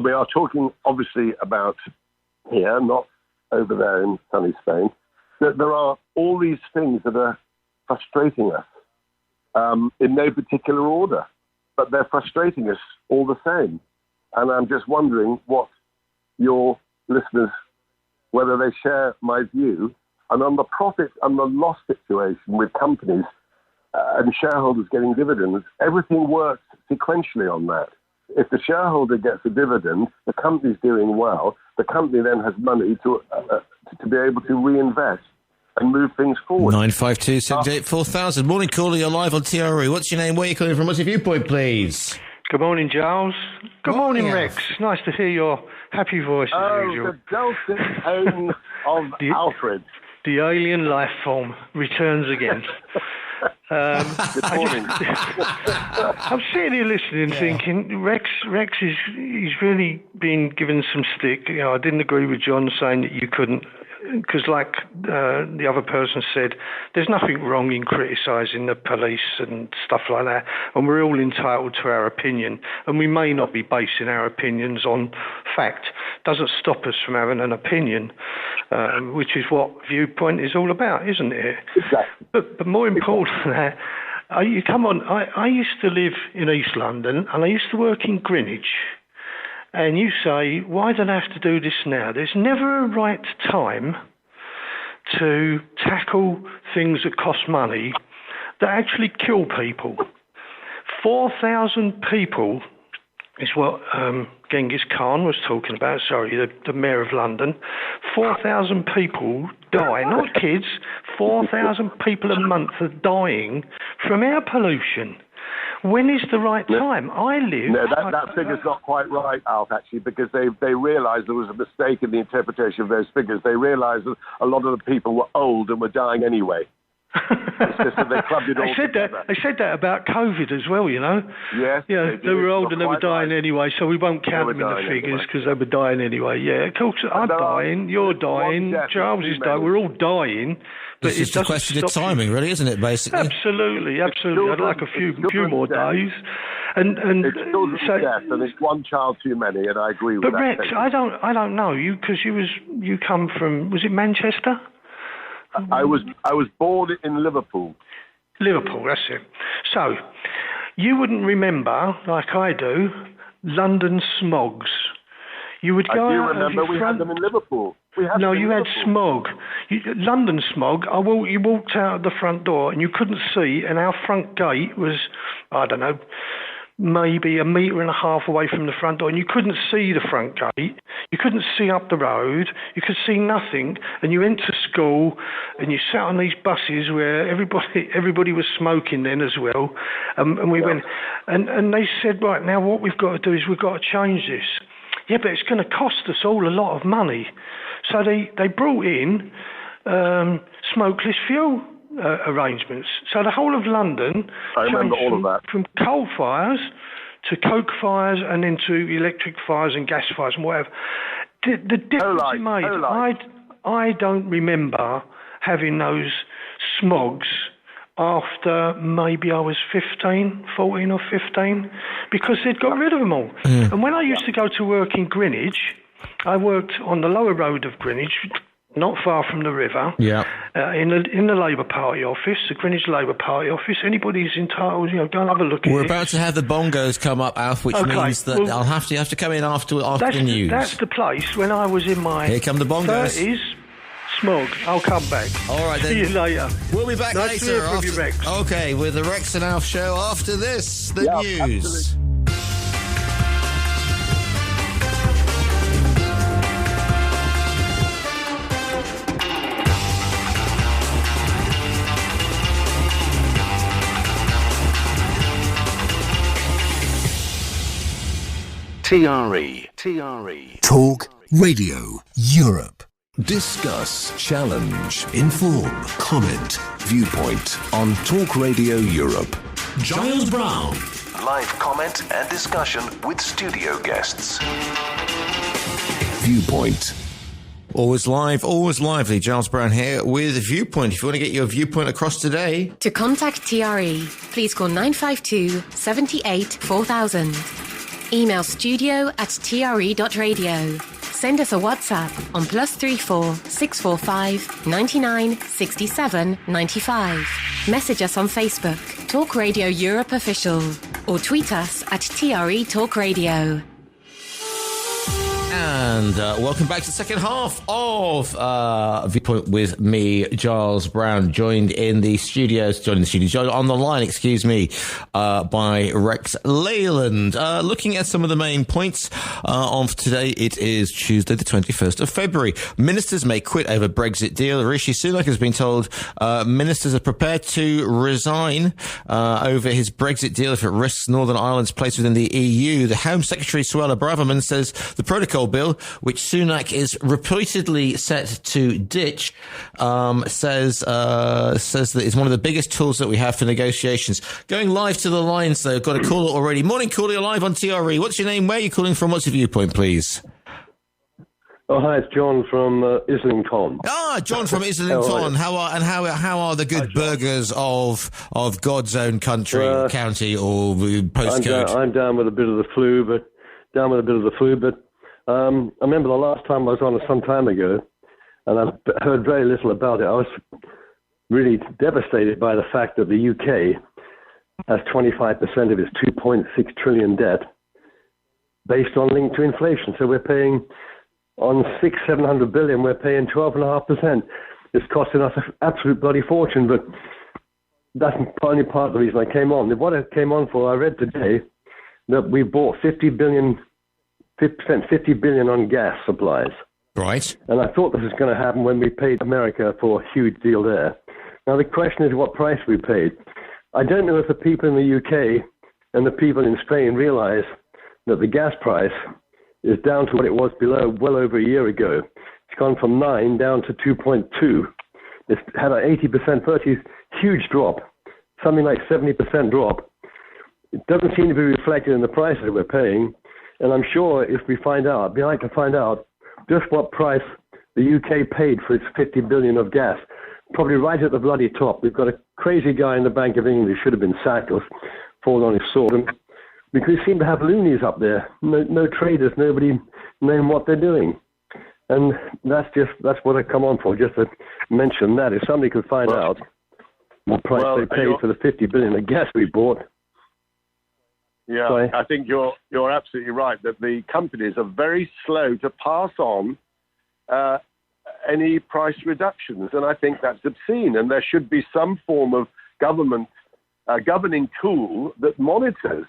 we are talking obviously about here, not over there in sunny Spain, that there are all these things that are frustrating us. In no particular order, but they're frustrating us all the same. And I'm just wondering what your listeners, whether they share my view, and on the profit and the loss situation with companies and shareholders getting dividends, everything works sequentially on that. If the shareholder gets a dividend, the company's doing well, the company then has money to be able to reinvest and move things forward. 952 78 4000. Morning, caller. You're live on TRE. What's your name? Where are you calling from? What's your viewpoint, please? Good morning, Giles. Good morning, Rex. Nice to hear your happy voice as usual. The dulcet tone of Alfred. The alien life form returns again. Good morning. I'm sitting here listening, thinking Rex is he's really been given some stick. You know, I didn't agree with John saying that you couldn't, because like the other person said, there's nothing wrong in criticising the police and stuff like that, and we're all entitled to our opinion, and we may not be basing our opinions on fact. Doesn't stop us from having an opinion, which is what Viewpoint is all about, isn't it? Exactly. But more important than that, I used to live in East London, and I used to work in Greenwich. And you say, why don't I have to do this now? There's never a right time to tackle things that cost money that actually kill people. 4,000 people is what Genghis Khan was talking about, the Mayor of London. 4,000 people die, not kids, 4,000 people a month are dying from air pollution. When is the right time? No, that figure's not quite right, Alf, actually, because they realised there was a mistake in the interpretation of those figures. They realised that a lot of the people were old and were dying anyway. It's just that they clubbed it all together. They said that about COVID as well, you know? Yes. Yeah, they were old and they were dying anyway, so we won't count them in the figures because they were dying anyway. Yeah, of course, I'm dying, you're dying, Giles is dying, we're all dying. But it's just a question of timing, really, isn't it, basically? Absolutely. I'd like a few more days. And it's children's death, and it's one child too many, and I agree with that. But Rex, I don't know you, because you come from, was it Manchester? I was born in Liverpool. Liverpool, that's it. So you wouldn't remember, like I do, London smogs. You would go out of your front... had them in Liverpool. You had smog. London smog. You walked out of the front door and you couldn't see, and our front gate was, I don't know, maybe 1.5 meters away from the front door, and you couldn't see the front gate. You couldn't see up the road. You could see nothing. And you went to school, and you sat on these buses where everybody was smoking then as well. And we went, and they said, right, now what we've got to do is we've got to change this. Yeah, but it's going to cost us all a lot of money. So they brought in smokeless fuel arrangements. So the whole of London changed from coal fires to coke fires and then to electric fires and gas fires and whatever. The difference it made, I don't remember having those smogs after maybe I was 14 or 15, because they'd got rid of them all. And when I used to go to work in Greenwich, I worked on the lower road of Greenwich, not far from the river, in the Labour Party office, the Greenwich Labour Party office. Anybody's entitled, go and have a look at it. We're about to have the bongos come up, Alf, which means that you have to come in after the news. That's the place when I was in my Here come the bongos. 30s. Smog. I'll come back. All right, then. See you later. We'll be back nice later. To hear from you, Rex. Okay, with the Rex and Alf show after this, the news. TRE. Talk Radio Europe. Discuss, challenge, inform, comment, viewpoint on Talk Radio Europe. Giles Brown. Live comment and discussion with studio guests. Viewpoint. Always live, always lively. Giles Brown here with Viewpoint. If you want to get your viewpoint across today. To contact TRE, please call 952 78 4000. Email studio@tre.radio. Send us a WhatsApp on +34 645 99 67 95. Message us on Facebook, Talk Radio Europe Official, or tweet us at TRE Talk Radio. And welcome back to the second half of Viewpoint with me, Giles Brown, joined on the line, by Rex Leyland. Looking at some of the main points of today, it is Tuesday, the 21st of February. Ministers may quit over Brexit deal. Rishi Sunak has been told ministers are prepared to resign over his Brexit deal if it risks Northern Ireland's place within the EU. The Home Secretary, Suella Braverman, says the protocol bill, which Sunak is repeatedly set to ditch, says that it's one of the biggest tools that we have for negotiations. Going live to the lines, though, got a caller already. Morning, caller, you're live on TRE. What's your name? Where are you calling from? What's your viewpoint, please? Oh, hi, it's John from Islington. John from Islington. How are the good burgers of God's own country, county, or postcode? I'm down with a bit of the flu, but I remember the last time I was on some time ago, and I heard very little about it. I was really devastated by the fact that the UK has 25% of its 2.6 trillion debt based on linked to inflation. So we're paying on 700 billion, we're paying 12.5%. It's costing us an absolute bloody fortune, but that's only part of the reason I came on. What I came on for, I read today that we bought 50 billion on gas supplies. Right. And I thought this was going to happen when we paid America for a huge deal there. Now the question is what price we paid. I don't know if the people in the UK and the people in Spain realize that the gas price is down to what it was below well over a year ago. It's gone from 9 down to 2.2. It's had an 80% virtually huge drop, something like 70% drop. It doesn't seem to be reflected in the prices we're paying. And I'm sure if we find out, I'd be like to find out just what price the UK paid for its 50 billion of gas. Probably right at the bloody top. We've got a crazy guy in the Bank of England who should have been sacked or fallen on his sword. And we seem to have loonies up there. No traders, nobody knowing what they're doing. And that's what I come on for, just to mention that. If somebody could find out what price they paid for the 50 billion of gas we bought. Yeah, Sorry. I think you're absolutely right that the companies are very slow to pass on any price reductions, and I think that's obscene. And there should be some form of government governing tool that monitors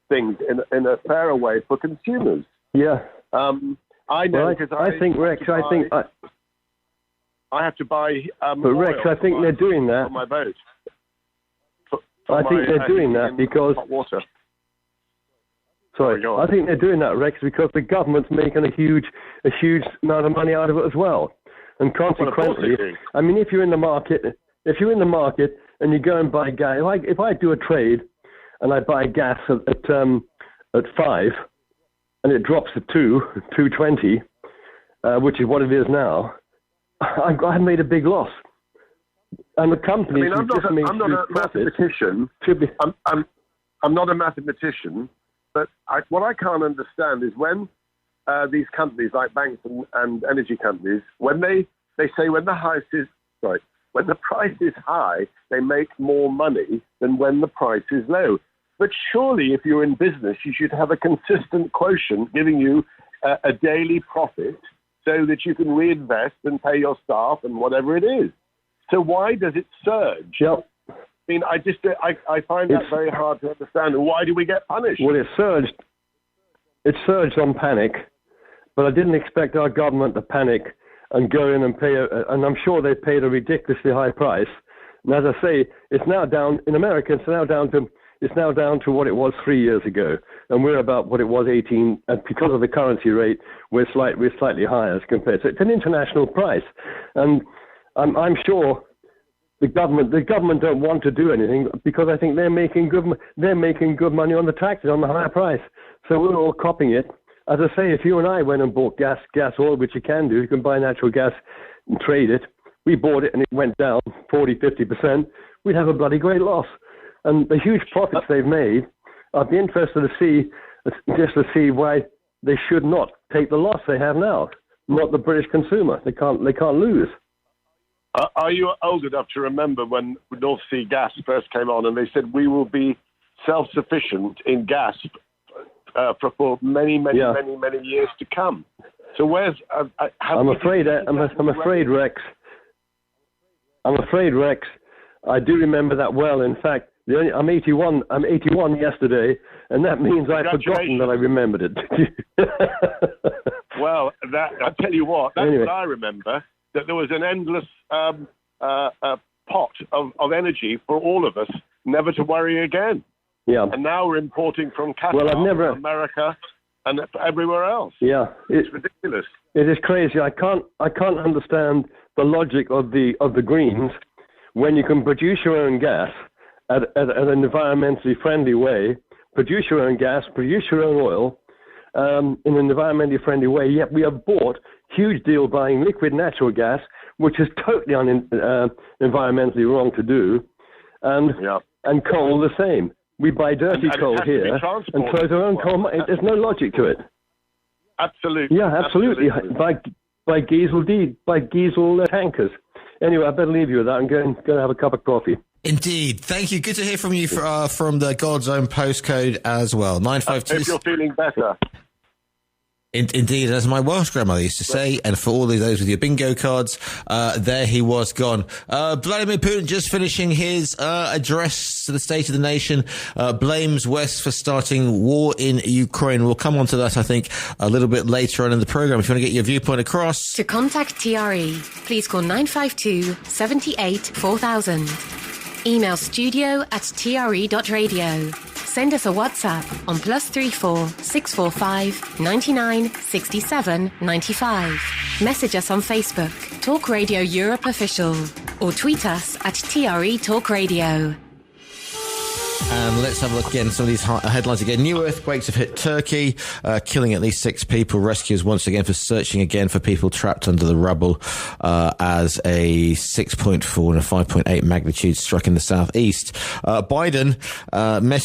things in a fairer way for consumers. Yeah. I know because I think Rex. I have to buy. But Rex, I think they're doing that. On my boat. I think they're doing that because. Hot water. Sorry, I think they're doing that, Rex, because the government's making a huge amount of money out of it as well, and consequently, I mean, if you're in the market and you go and buy gas, if I do a trade and I buy gas at 5, and it drops to 2.20, which is what it is now, I've made a big loss. And the company. I mean, I'm not a mathematician. I'm not a mathematician, but what I can't understand is when these companies, like banks and energy companies, when they say when the price is high, they make more money than when the price is low. But surely, if you're in business, you should have a consistent quotient giving you a daily profit so that you can reinvest and pay your staff and whatever it is. So why does it surge? Yep. I mean, I find that very hard to understand. And why do we get punished? Well, it surged on panic, but I didn't expect our government to panic and go in and pay, and I'm sure they paid a ridiculously high price. And as I say, it's now down in America. It's now down to what it was 3 years ago, and we're about what it was 18. And because of the currency rate, we're slightly higher as compared. So it's an international price, and I'm sure the government don't want to do anything because I think they're making good money on the taxes on the higher price. So we're all copying it. As I say, if you and I went and bought gas oil, which you can do, you can buy natural gas and trade it. We bought it and it went down 40-50%. We'd have a bloody great loss. And the huge profits they've made, I'd be interested to see why they should not take the loss they have now. Not the British consumer. They can't lose. Are you old enough to remember when North Sea gas first came on and they said we will be self-sufficient in gas for many years to come? So where's? I'm afraid, Rex. I do remember that well. In fact, I'm 81. I'm 81 yesterday, and that means I've forgotten that I remembered it. Well, I tell you what. That's anyway. What I remember. That there was an endless pot of energy for all of us, never to worry again. Yeah. And now we're importing from Qatar, from America, and everywhere else. Yeah. It's ridiculous. It is crazy. I can't understand the logic of the Greens when you can produce your own gas at an environmentally friendly way, produce your own gas, produce your own oil in an environmentally friendly way. Yet we have bought huge deal buying liquid natural gas, which is totally environmentally wrong to do, and coal the same. We buy dirty coal here and close our own coal. There's no logic to it. Absolutely. Yeah, absolutely. By diesel tankers. Anyway, I better leave you with that and go and have a cup of coffee. Indeed. Thank you. Good to hear from you from the God's Own postcode as well. 952. If you're feeling better. Indeed, as my Welsh grandmother used to say, and for all of those with your bingo cards, there he was gone. Vladimir Putin just finishing his address to the State of the Nation, blames West for starting war in Ukraine. We'll come on to that, I think, a little bit later on in the programme. If you want to get your viewpoint across. To contact TRE, please call 952 78 4000. Email studio@tre.radio. Send us a WhatsApp on +34 645 99 67 95. Message us on Facebook, Talk Radio Europe Official, or tweet us at TRE Talk Radio. And let's have a look again at some of these headlines again. New earthquakes have hit Turkey, killing at least 6 people. Rescuers once again for searching again for people trapped under the rubble as a 6.4 and a 5.8 magnitude struck in the southeast. Biden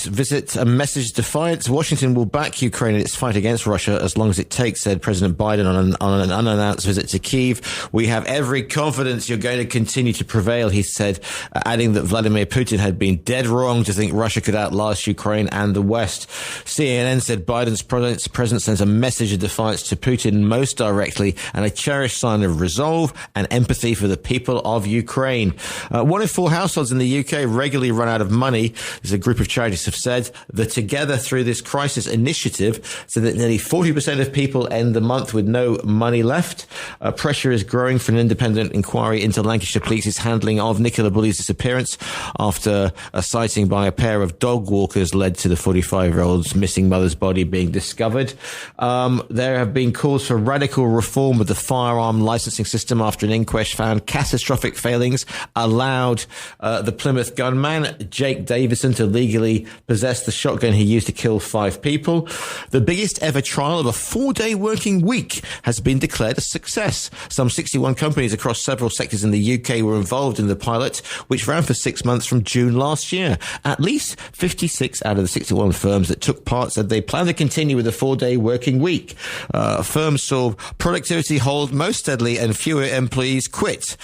visit a message defiance. Washington will back Ukraine in its fight against Russia as long as it takes, said President Biden on an unannounced visit to Kyiv. We have every confidence you're going to continue to prevail, he said, adding that Vladimir Putin had been dead wrong to think Russia Russia could outlast Ukraine and the West. CNN said Biden's presence sends a message of defiance to Putin most directly and a cherished sign of resolve and empathy for the people of Ukraine. 1 in 4 households in the UK regularly run out of money. There's a group of charities have said that Together Through This Crisis initiative so that nearly 40% of people end the month with no money left. Pressure is growing for an independent inquiry into Lancashire Police's handling of Nicola Bulley's disappearance after a sighting by a pair of dog walkers led to the 45-year-old's missing mother's body being discovered. There have been calls for radical reform of the firearm licensing system after an inquest found catastrophic failings allowed the Plymouth gunman Jake Davison to legally possess the shotgun he used to kill 5 people. The biggest ever trial of a 4-day working week has been declared a success. Some 61 companies across several sectors in the UK were involved in the pilot, which ran for 6 months from June last year. At least 56 out of the 61 firms that took part said they plan to continue with a 4-day working week. Firms saw productivity hold most steadily and fewer employees quit.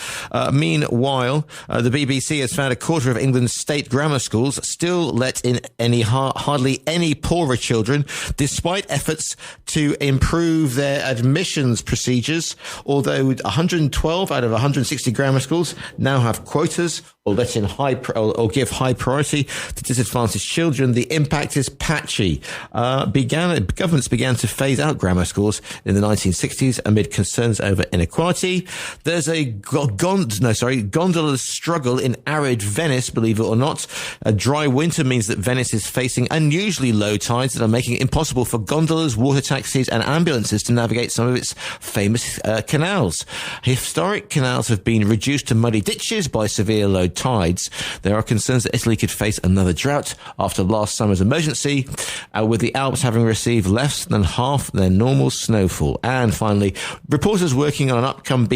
Meanwhile, the BBC has found a quarter of England's state grammar schools still let in hardly any poorer children, despite efforts to improve their admissions procedures, although 112 out of 160 grammar schools now have quotas or let in or give high priority to disadvantaged children. The impact is patchy. Governments began to phase out grammar schools in the 1960s amid concerns over inequality. There's a gondola struggle in arid Venice, believe it or not. A dry winter means that Venice is facing unusually low tides that are making it impossible for gondolas, water taxis and ambulances to navigate some of its famous canals. Historic canals have been reduced to muddy ditches by severe low tides. There are concerns that Italy could face another drought after last summer's emergency, with the Alps having received less than half their normal snowfall. And finally, reporters working on an upcoming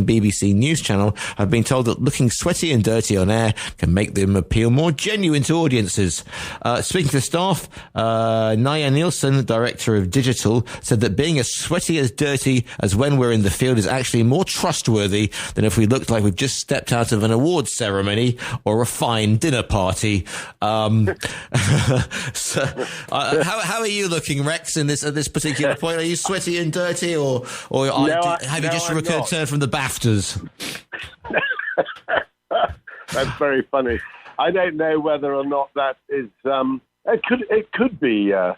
BBC News channel have been told that looking sweaty and dirty on air can make them appeal more genuine to audiences. Speaking to staff, Naya Nielsen, Director of Digital, said that being as sweaty as dirty as when we're in the field is actually more trustworthy than if we looked like we've just stepped out of an awards ceremony or a fine dinner party. How are you looking, Rex, at this particular point? Are you sweaty and dirty, or have you just returned from the BAFTAs? That's very funny. I don't know whether or not that is. It could be a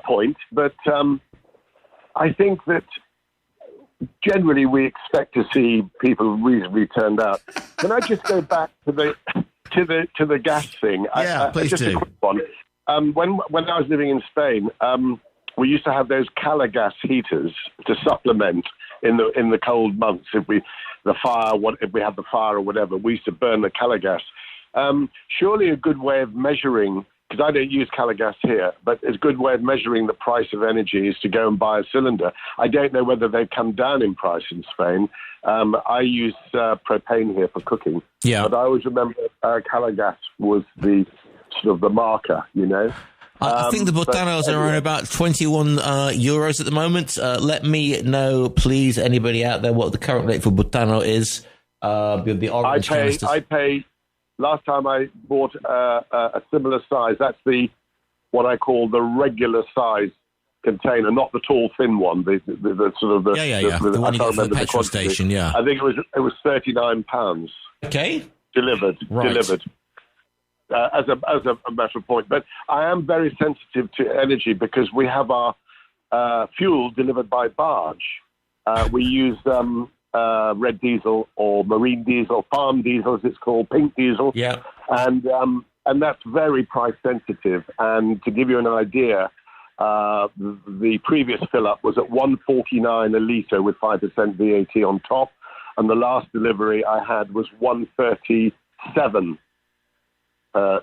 point, but I think that generally we expect to see people reasonably turned out. Can I just go back to the gas thing? Yeah, please just do. A quick one. When I was living in Spain, we used to have those Cala gas heaters to supplement in the cold months. If we had the fire or whatever, we used to burn the Cala gas. Surely a good way of measuring, because I don't use Cala gas here, but a good way of measuring the price of energy is to go and buy a cylinder. I don't know whether they've come down in price in Spain. I use propane here for cooking. Yeah. But I always remember Cala gas was the sort of the marker, you know. I think the Butanos are around about 21 euros at the moment. Let me know, please, anybody out there, what the current rate for Butano is. The orange canisters. I pay. Last time I bought a similar size. That's what I call the regular size container, not the tall, thin one. The sort of the the one you get from the petrol station. Yeah, I think it was £39. Okay, delivered. As a matter of point, but I am very sensitive to energy because we have our fuel delivered by barge. We use red diesel or marine diesel, farm diesel as it's called, pink diesel. Yeah, and that's very price sensitive. And to give you an idea, the previous fill up was at $1.49 a litre with 5% VAT on top, and the last delivery I had was $1.37.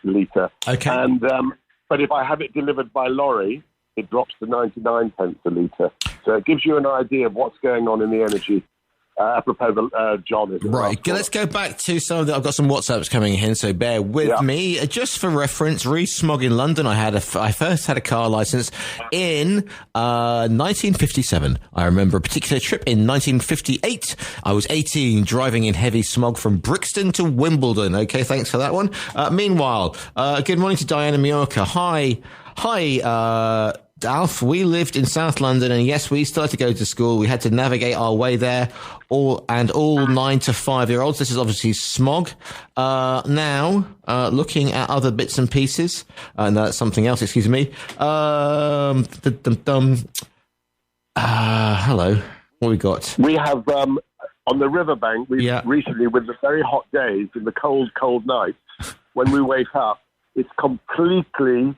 Litre. Okay. And but if I have it delivered by lorry, it drops to 99 pence a litre. So it gives you an idea of what's going on in the energy apropos John. Right, let's go back to some of the... I've got some WhatsApps coming in, so bear with me. Just for reference, re-smog in London, I first had a car licence in 1957. I remember a particular trip in 1958. I was 18, driving in heavy smog from Brixton to Wimbledon. Okay, thanks for that one. Meanwhile, good morning to Diana Mallorca. Hi, Alf, we lived in South London, and yes, we still had to go to school. We had to navigate our way there, all 9 to 5-year-olds. This is obviously smog. Now, looking at other bits and pieces, and that's something else, excuse me. Hello. What we got? We have, on the riverbank, recently, with the very hot days and the cold, cold nights, when we wake up, it's completely...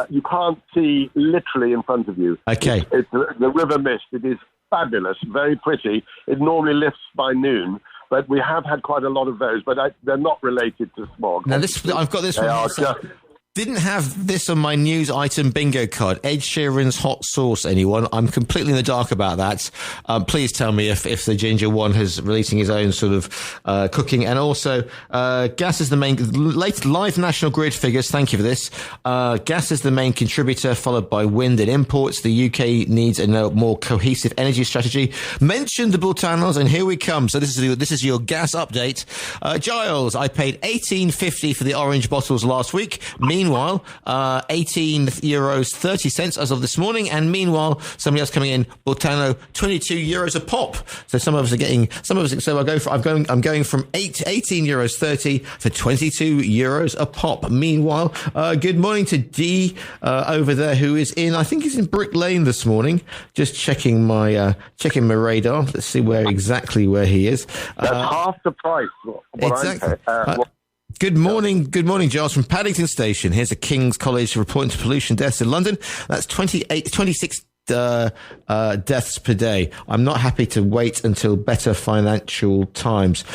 you can't see literally in front of you. Okay. It's the river mist. It is fabulous, very pretty. It normally lifts by noon, but we have had quite a lot of those, but they're not related to smog. Now, I've got this one. Didn't have this on my news item bingo card. Ed Sheeran's hot sauce, anyone? I'm completely in the dark about that. Please tell me if the Ginger One has releasing his own sort of cooking. And also, gas is the main... Live National Grid figures, thank you for this. Gas is the main contributor, followed by wind and imports. The UK needs a more cohesive energy strategy. Mention the Bultanos, and here we come. So this is your gas update. Giles, I paid $18.50 for the orange bottles last week. Meanwhile, €18.30 as of this morning, and meanwhile, somebody else coming in, Bultano, €22 a pop. So some of us are getting, so I'm going from €18.30 to €22 a pop. Meanwhile, good morning to D over there, who is in, I think he's in Brick Lane this morning. Just checking my radar. Let's see exactly where he is. That's half the price. Exactly. Good morning, Giles from Paddington Station. Here's a King's College reporting to pollution deaths in London. That's 26 deaths per day. I'm not happy to wait until better financial times.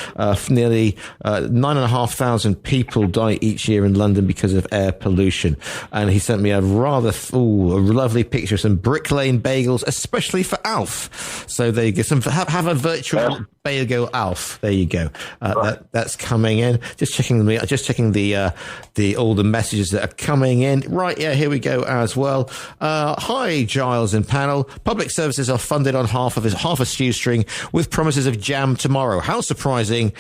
Nearly 9,500 people die each year in London because of air pollution. And he sent me a lovely picture of some Brick Lane bagels, especially for Alf. So there you go. Have a virtual bagel Alf. There you go. That's coming in. Just checking the all the messages that are coming in. Right, yeah, here we go as well. Hi, Giles and panel. Public services are funded on half a shoestring with promises of jam tomorrow. How surprising.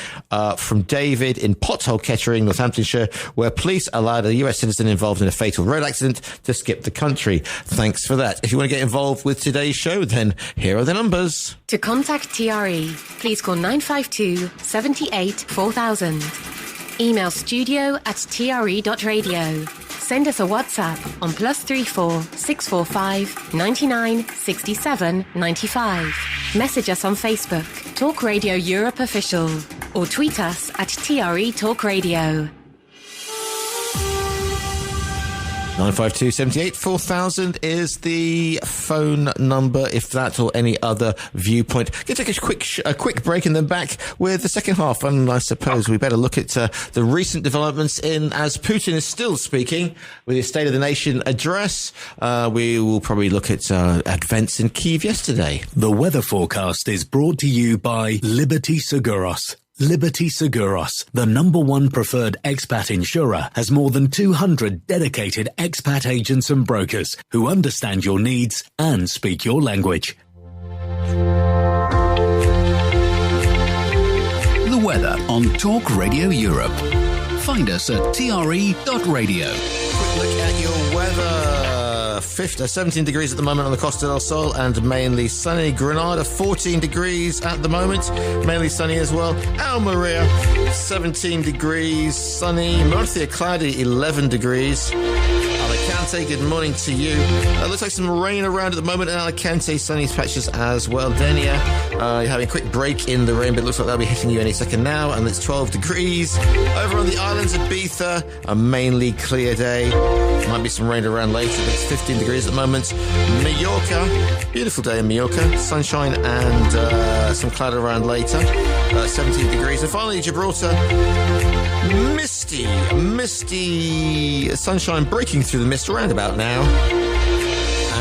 From David in Pothole, Kettering, Northamptonshire, where police allowed a US citizen involved in a fatal road accident to skip the country. Thanks for that. If you want to get involved with today's show, then here are the numbers. To contact TRE, please call 952 78 4000. Email studio@tre.radio. Send us a WhatsApp on +34 645 99 67 95. Message us on Facebook, Talk Radio Europe Official, or tweet us at TRE Talk Radio. 952 78 4000 is the phone number, if that or any other viewpoint. Going to take a quick break and then back with the second half. And I suppose we better look at the recent developments as Putin is still speaking with his State of the Nation address. We will probably look at events in Kyiv yesterday. The weather forecast is brought to you by Liberty Seguros. Liberty Seguros, the #1 preferred expat insurer, has more than 200 dedicated expat agents and brokers who understand your needs and speak your language. The weather on Talk Radio Europe. Find us at tre.radio. Quick look at your weather. 17 degrees at the moment on the Costa del Sol and mainly sunny. Granada, 14 degrees at the moment, mainly sunny as well. Almeria, 17 degrees, sunny. Murcia, cloudy, 11 degrees. Alicante, good morning to you. Looks like some rain around at the moment in Alicante, sunny patches as well. Denia, you're having a quick break in the rain, but it looks like they'll be hitting you any second now, and it's 12 degrees. Over on the islands of Ibiza, a mainly clear day. Might be some rain around later, but it's 15 degrees at the moment. Mallorca, beautiful day in Mallorca, sunshine and some cloud around later, 17 degrees. And finally, Gibraltar, misty sunshine breaking through the mist around about now,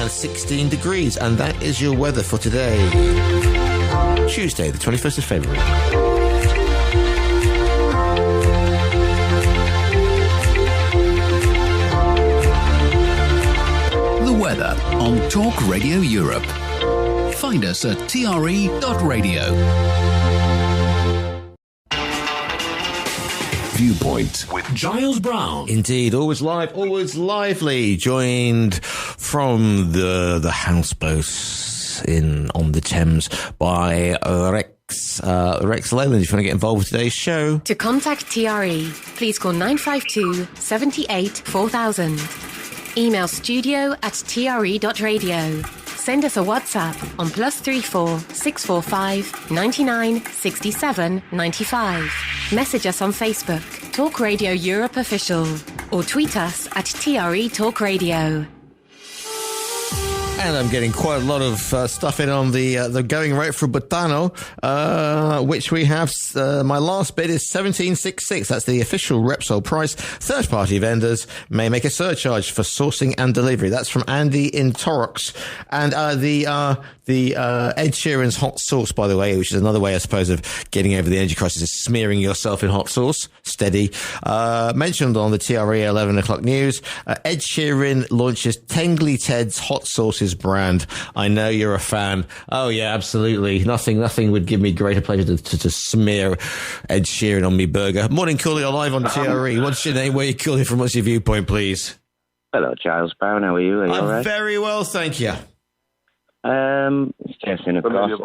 and 16 degrees. And that is your weather for today. Tuesday, the 21st of February. The weather on Talk Radio Europe. Find us at TRE.radio. Viewpoint with Giles Brown. Indeed, always live, always lively. Joined from the houseboats on the Thames by Rex Lowland. If you want to get involved with today's show, To contact TRE, please call 952 78 4000. Email studio@tre.radio. Send us a WhatsApp on +34 645 99 67 95. Message us on Facebook, Talk Radio Europe Official, or tweet us at TRE Talk Radio. and I'm getting quite a lot of stuff in on the going rate for Butano, which we have. My last bid is 17.66. That's the official Repsol price. Third-party vendors may make a surcharge for sourcing and delivery. That's from Andy in Torrox. And the Ed Sheeran's hot sauce, by the way, which is another way, I suppose, of getting over the energy crisis, is smearing yourself in hot sauce. Steady. Mentioned on the TRE 11 o'clock news, Ed Sheeran launches Tengli Ted's hot sauces brand. I know you're a fan. Oh yeah, absolutely. Nothing would give me greater pleasure to smear Ed Sheeran on me burger. Morning, Cooley. You're live on TRE. What's your name? Where are you calling from? What's your viewpoint, please? Hello, Giles Brown. How are you? Are you all right? Very well, thank you. It's Jason, of course.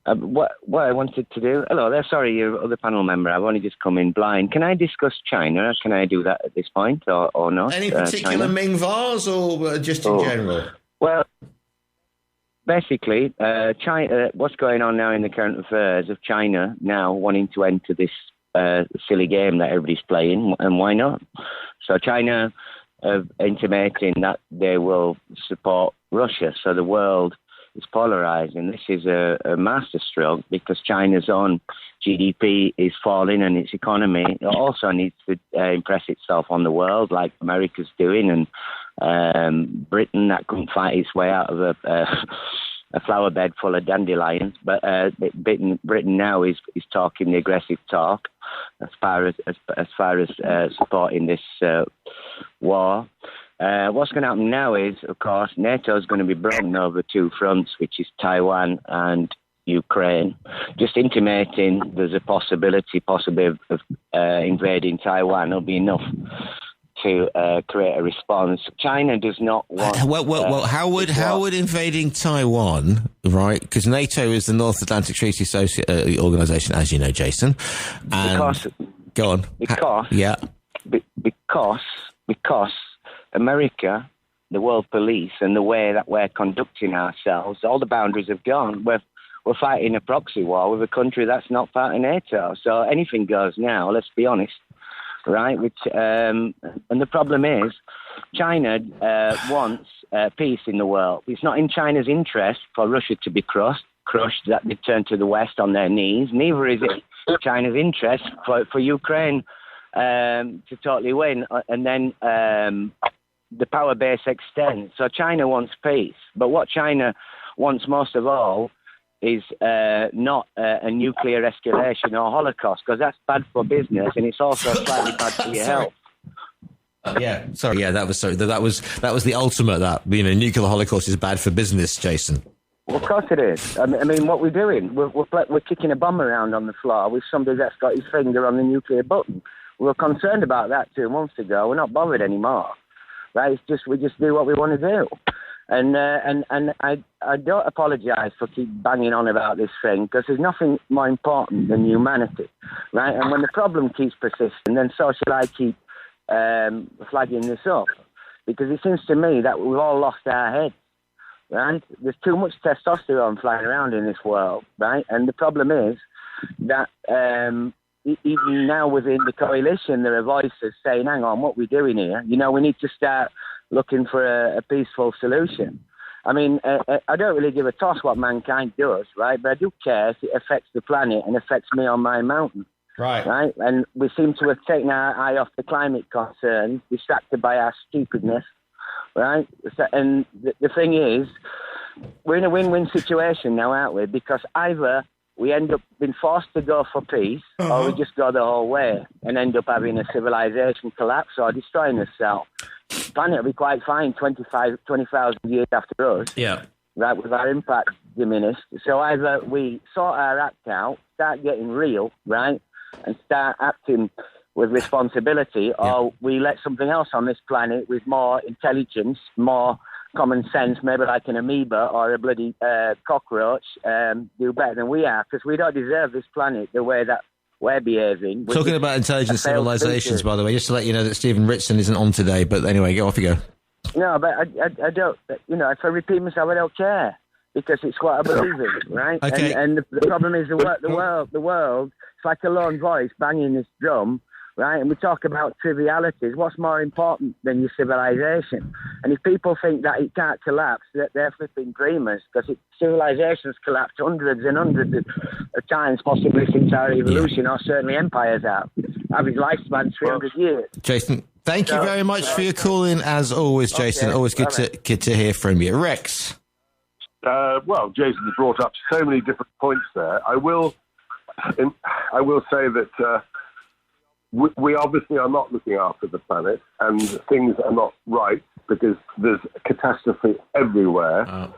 What I wanted to do... Hello there, sorry, you're other panel member. I've only just come in blind. Can I discuss China? Can I do that at this point or not? Any particular Ming vase or just in general? Well, basically, China. What's going on now in the current affairs of China now wanting to enter this silly game that everybody's playing, and why not? So China... intimating that they will support Russia. So the world is polarizing. This is a masterstroke because China's own GDP is falling and its economy also needs to impress itself on the world like America's doing, and Britain that couldn't fight its way out of a flower bed full of dandelions. But Britain now is talking the aggressive talk as far as supporting this war. What's going to happen now is, of course, NATO is going to be broken over two fronts, which is Taiwan and Ukraine. Just intimating there's a possibility of invading Taiwan will be enough to create a response. China does not want... Well, how would invading Taiwan, right? Because NATO is the North Atlantic Treaty Organization, as you know, Jason. And go on. Because America, the world police, and the way that we're conducting ourselves, all the boundaries have gone. We're fighting a proxy war with a country that's not part of NATO. So anything goes now, let's be honest. Right, and the problem is, China wants peace in the world. It's not in China's interest for Russia to be crushed, that they turn to the West on their knees. Neither is it China's interest for Ukraine to totally win, and then the power base extends. So China wants peace, but what China wants most of all is not a nuclear escalation or Holocaust, because that's bad for business and it's also slightly bad for your health. That was the ultimate. That nuclear Holocaust is bad for business, Jason. Well, of course it is. I mean, what we're doing, we're kicking a bomb around on the floor with somebody that's got his finger on the nuclear button. We were concerned about that 2 months ago. We're not bothered anymore, right? We just do what we want to do. And I don't apologise for keep banging on about this thing, because there's nothing more important than humanity, right? And when the problem keeps persisting, then so shall I keep flagging this up, because it seems to me that we've all lost our heads, right? There's too much testosterone flying around in this world, right? And the problem is that even now within the coalition, there are voices saying, hang on, what we're doing here, we need to start looking for a peaceful solution. I mean, I don't really give a toss what mankind does, right? But I do care if it affects the planet and affects me on my mountain. Right? And we seem to have taken our eye off the climate concerns, distracted by our stupidness, right? And the thing is, we're in a win-win situation now, aren't we? Because either we end up being forced to go for peace, or we just go the whole way and end up having a civilization collapse or destroying ourselves. The planet will be quite fine 20,000 years after us. Yeah. Right, with our impact diminished. So either we sort our act out, start getting real, right, and start acting with responsibility, or we let something else on this planet with more intelligence, more common sense, maybe like an amoeba or a bloody cockroach, do better than we are, because we don't deserve this planet the way that we're behaving. Talking about intelligent civilizations, by the way, just to let you know that Stephen Ritson isn't on today, but anyway, off you go. No, but I don't, if I repeat myself, I don't care, because it's what I believe in, right? Okay. And the problem is the world, it's like a lone voice banging this drum, right? And we talk about trivialities. What's more important than your civilization? And if people think that it can't collapse, they're flipping dreamers, because civilizations collapsed hundreds and hundreds of times, possibly since our evolution, or certainly empires have. Average lifespan 300 years. Jason, thank you very much for your call in, as always, Jason. Always good to hear from you. Rex? Well, Jason has brought up so many different points there. I will say that we obviously are not looking after the planet, and things are not right because there's catastrophe everywhere.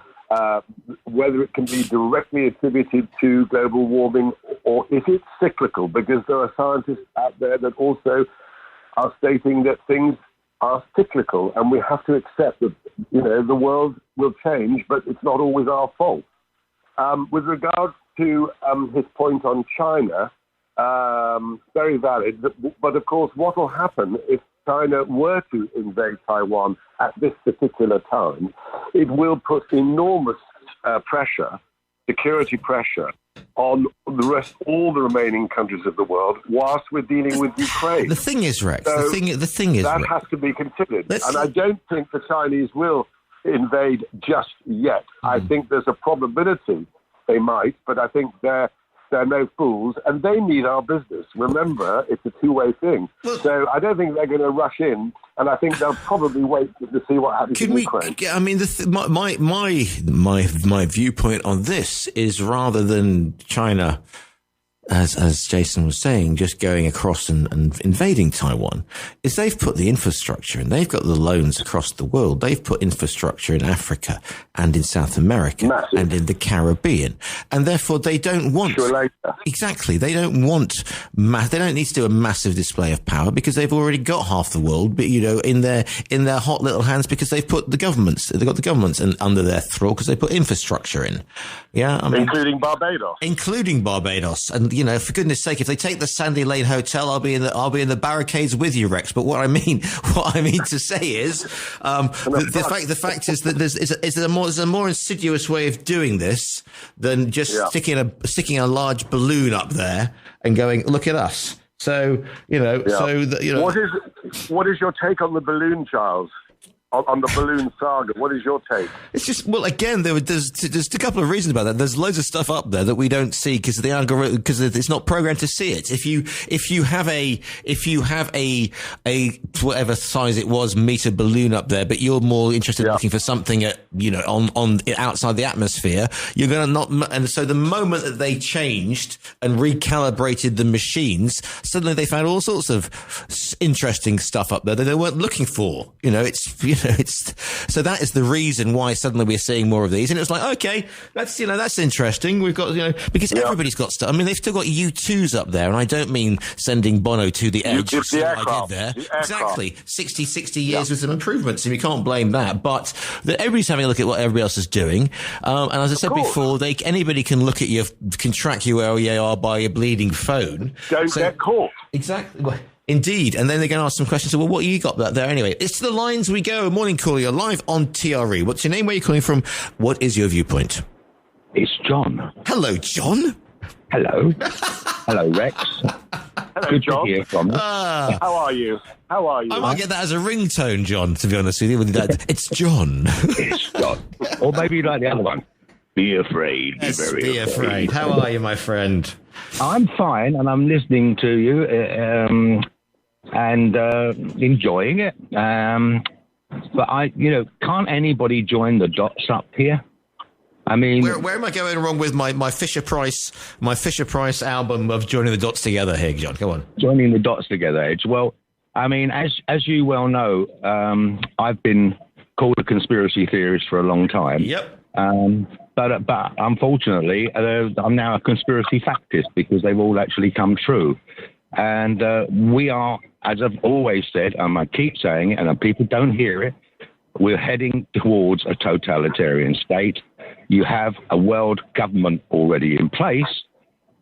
Whether it can be directly attributed to global warming, or is it cyclical? Because there are scientists out there that also are stating that things are cyclical, and we have to accept that, the world will change, but it's not always our fault. With regard to his point on China, very valid, but of course what will happen if China were to invade Taiwan at this particular time, it will put enormous pressure, security pressure, on all the remaining countries of the world, whilst we're dealing with Ukraine. The thing is, Rex, so the thing is, that Rex, has to be considered. And I don't think the Chinese will invade just yet. I think there's a probability they might, but I think they're no fools, and they need our business. Remember, it's a two-way thing. So I don't think they're going to rush in, and I think they'll probably wait to see what happens in Ukraine. I mean, my viewpoint on this is, rather than China, as Jason was saying, just going across and invading Taiwan, is they've put the infrastructure, and they've got the loans across the world. They've put infrastructure in Africa and in South America and in the Caribbean, and therefore they don't want exactly. They don't want they don't need to do a massive display of power, because they've already got half the world, but in their hot little hands, because they've got the governments under their thrall, because they put infrastructure in. Yeah, I mean, including Barbados, and for goodness sake, if they take the Sandy Lane Hotel, I'll be in the barricades with you, Rex. But what I mean to say is, the fact is that there's a more insidious way of doing this than just sticking a large balloon up there and going, look at us. So What is your take on the balloon, Giles? On the balloon saga, what is your take? It's just, well, again, there's a couple of reasons about that. There's loads of stuff up there that we don't see because the algorithm, because it's not programmed to see it. If you have a whatever size it was meter balloon up there, but you're more interested in looking for something on outside the atmosphere, you're going to not. And so the moment that they changed and recalibrated the machines, suddenly they found all sorts of interesting stuff up there that they weren't looking for. So that is the reason why suddenly we're seeing more of these. And it was like, okay, that's interesting. We've got, because everybody's got stuff. I mean, they've still got U2s up there. And I don't mean sending Bono to the edge. It's the aircraft. I did there. Exactly. 60 years with some improvements. And we can't blame that. But everybody's having a look at what everybody else is doing. And as I said before, anybody can look at can track you where you are by your bleeding phone. Don't get caught. Exactly. Indeed. And then they're going to ask some questions. So, well, what you got there anyway? It's to the lines we go. Morning caller, you're live on TRE. What's your name? Where are you calling from? What is your viewpoint? It's John. Hello, John. Hello. Hello, Rex. Hello, Good John. to hear from you. How are you? I might get that as a ringtone, John, to be honest with you. It's John. It's John. Or maybe you like the other one. Be afraid. Yes, be afraid. How are you, my friend? I'm fine, and I'm listening to you and enjoying it. But can't anybody join the dots up here? I mean, where am I going wrong with my Fisher Price album of joining the dots together here, John? Come on. Joining the dots together, Edge. Well, I mean, as you well know, I've been called a conspiracy theorist for a long time. Yep. But unfortunately, I'm now a conspiracy factist because they've all actually come true. And we are, as I've always said, and I keep saying it, and people don't hear it, we're heading towards a totalitarian state. You have a world government already in place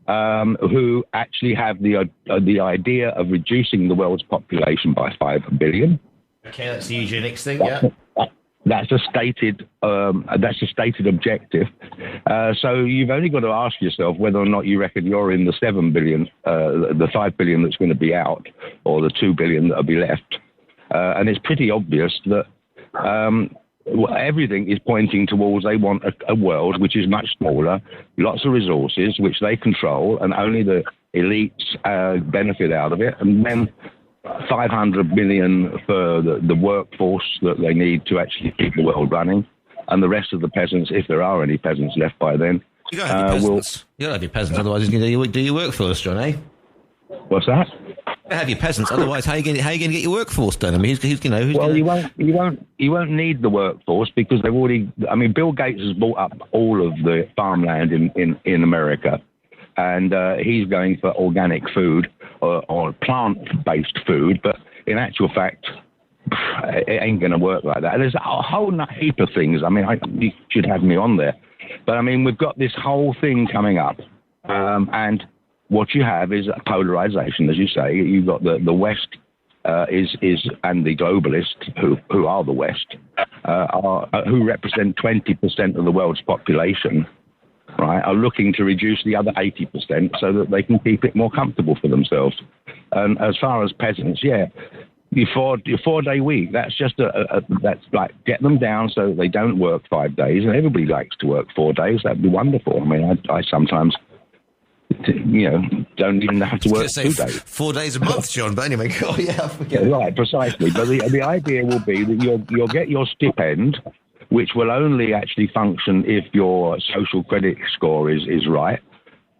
who actually have the idea of reducing the world's population by 5 billion. Okay, that's the eugenics thing, yeah. That's a stated objective. So you've only got to ask yourself whether or not you reckon you're in the 7 billion, the 5 billion that's going to be out, or the 2 billion that will be left. And it's pretty obvious that everything is pointing towards they want a world which is much smaller, lots of resources which they control, and only the elites benefit out of it, and then 500 million for the workforce that they need to actually keep the world running, and the rest of the peasants, if there are any peasants left by then, you gotta have your peasants. You gotta have your peasants, otherwise you're going to do your work for us, John, eh? What's that? Have your peasants, otherwise how are you going to get your workforce done? I mean, who's you won't need the workforce because they've already. I mean, Bill Gates has bought up all of the farmland in America, and he's going for organic food or plant-based food. But in actual fact, it ain't going to work like that. There's a whole heap of things. I mean, you should have me on there, but I mean, we've got this whole thing coming up, and what you have is a polarization, as you say. You've got the West and the globalists who are the West, who represent 20% of the world's population, right, are looking to reduce the other 80% so that they can keep it more comfortable for themselves. And as far as peasants, yeah, your 4-day week, that's just that's like get them down so they don't work 5 days, and everybody likes to work 4 days. That'd be wonderful. I mean, I sometimes, don't even have to work 2 days. 4 days a month, John, but anyway, oh yeah, I forget. Right, precisely. But the idea will be that you'll get your stipend, which will only actually function if your social credit score is right.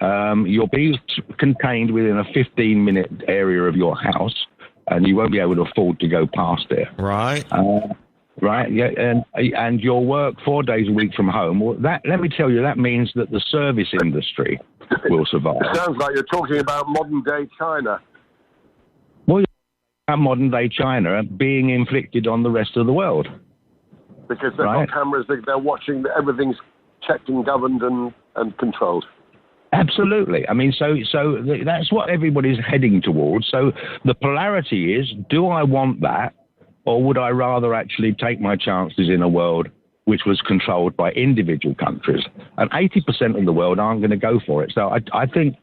You'll be contained within a 15-minute area of your house, and you won't be able to afford to go past it. Right. Right, yeah, and you'll work 4 days a week from home. Well, let me tell you, that means that the service industry will survive. It sounds like you're talking about modern-day China. Well, modern day China being inflicted on the rest of the world. Because they've got cameras, they're watching, everything's checked and governed and controlled. Absolutely. I mean, so that's what everybody's heading towards. So the polarity is, do I want that, or would I rather actually take my chances in a world which was controlled by individual countries? And 80% of the world aren't going to go for it. So I think,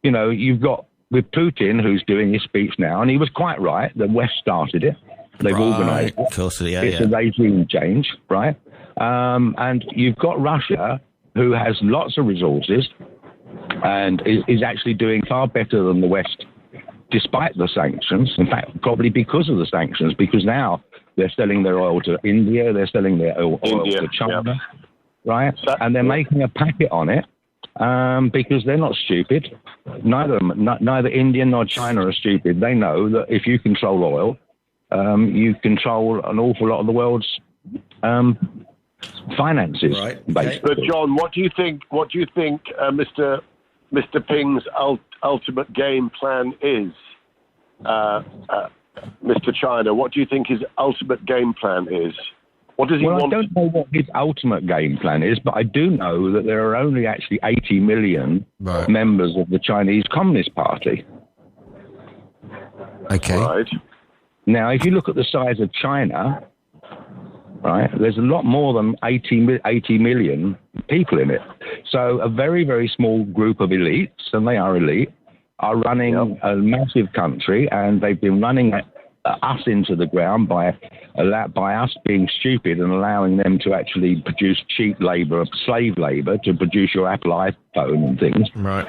you've got with Putin, who's doing his speech now, and he was quite right. The West started it. They've organised it. Of course, yeah, it's a regime change, right? And you've got Russia, who has lots of resources and is actually doing far better than the West, despite the sanctions. In fact, probably because of the sanctions, because now they're selling their oil to India, they're selling their oil to China, right? And they're making a packet on it because they're not stupid. Neither India nor China are stupid. They know that if you control oil, you control an awful lot of the world's finances. Right. Okay. But John, what do you think? Mr. Ping's ultimate game plan is? Mr. China, what do you think his ultimate game plan is? What does he want? I don't know what his ultimate game plan is, but I do know that there are only actually 80 million members of the Chinese Communist Party. Okay. Right. Now, if you look at the size of China, right, there's a lot more than 80 million people in it. So a very, very small group of elites, and they are elite, are running a massive country, and they've been running us into the ground by us being stupid and allowing them to actually produce cheap labour, slave labour, to produce your Apple iPhone and things. Right.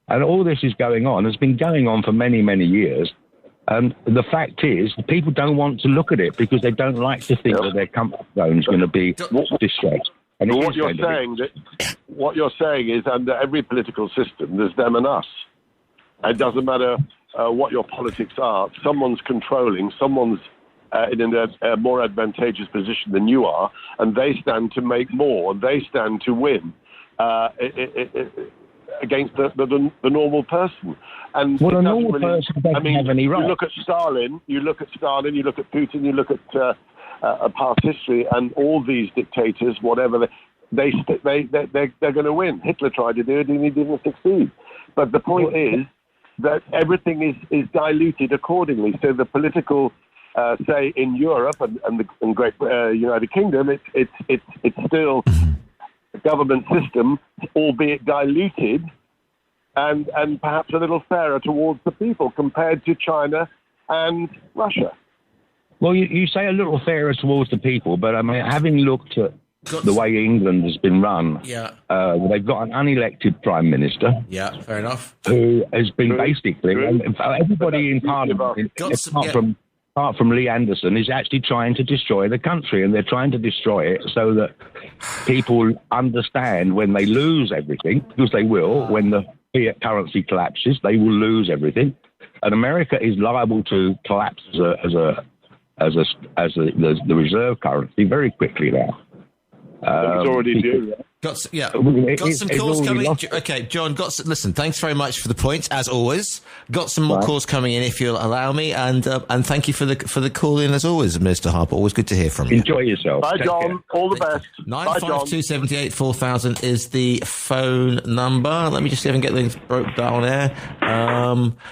And all this is going on. It's been going on for many, many years. And the fact is, people don't want to look at it because they don't like to think that their comfort zone is going to be distressed. And But what you're saying is, under every political system, there's them and us. It doesn't matter what your politics are. Someone's controlling. Someone's in a more advantageous position than you are, and they stand to make more. They stand to win against the normal person. And well, a normal person doesn't have any right. You look at Stalin. You look at Putin. You look at past history, and all these dictators, whatever they're going to win. Hitler tried to do it, and he didn't succeed. But the point is that everything is diluted accordingly. So the political, say in Europe and the Great United Kingdom, it's still a government system, albeit diluted, and perhaps a little fairer towards the people compared to China and Russia. Well, you say a little fairer towards the people, but I mean, having looked at the way England has been run, they've got an unelected Prime Minister. Yeah, fair enough. Who has been basically, everybody in Parliament, apart from Lee Anderson, is actually trying to destroy the country, and they're trying to destroy it so that people understand when they lose everything, because they will, when the fiat currency collapses, they will lose everything. And America is liable to collapse as the reserve currency very quickly now. It's already due. Got some calls coming in. Okay, John, listen, thanks very much for the point, as always. Got some more calls coming in, if you'll allow me, and thank you for the call in, as always, Mr. Harper. Always good to hear from you. Enjoy yourself. Bye, John. All the best. 95278 4000 is the phone number. Let me just see if I can get things broke down there.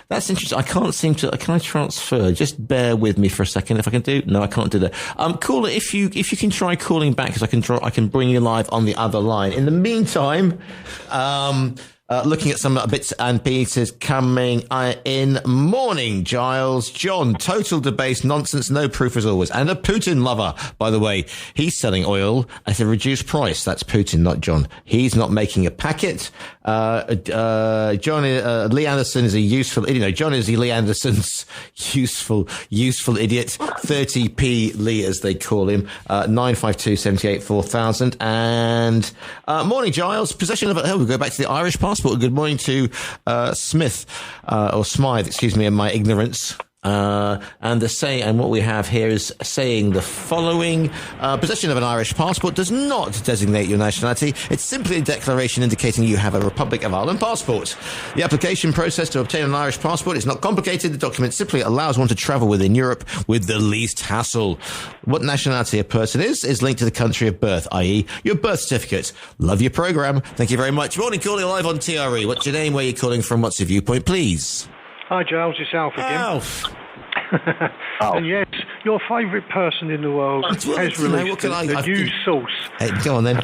That's interesting. Can I transfer? Just bear with me for a second if I can do. No, I can't do that. Caller, if you can try calling back, because I can bring you live on the other line. In the meantime, looking at some bits and pieces coming in. Morning, Giles. John, total debased nonsense, no proof as always. And a Putin lover, by the way. He's selling oil at a reduced price. That's Putin, not John. He's not making a packet. Lee Anderson is a useful, John is Lee Anderson's useful idiot. 30p Lee, as they call him. 952 78 4000. And, morning, Giles. Possession of, we go back to the Irish passport. Good morning to Smith, or Smythe, excuse me, in my ignorance. And what we have here is saying the following: possession of an Irish passport does not designate your nationality. It's simply a declaration indicating you have a Republic of Ireland passport. The application process to obtain an Irish passport is not complicated. The document simply allows one to travel within Europe with the least hassle. What nationality a person is linked to the country of birth, i.e. your birth certificate. Love your programme. Thank you very much. Morning, calling live on TRE. What's your name? Where are you calling from? What's your viewpoint, please? Hi, Giles. It's Alf again. Alf. And yes, your favourite person in the world has released the new source. Hey, go on then.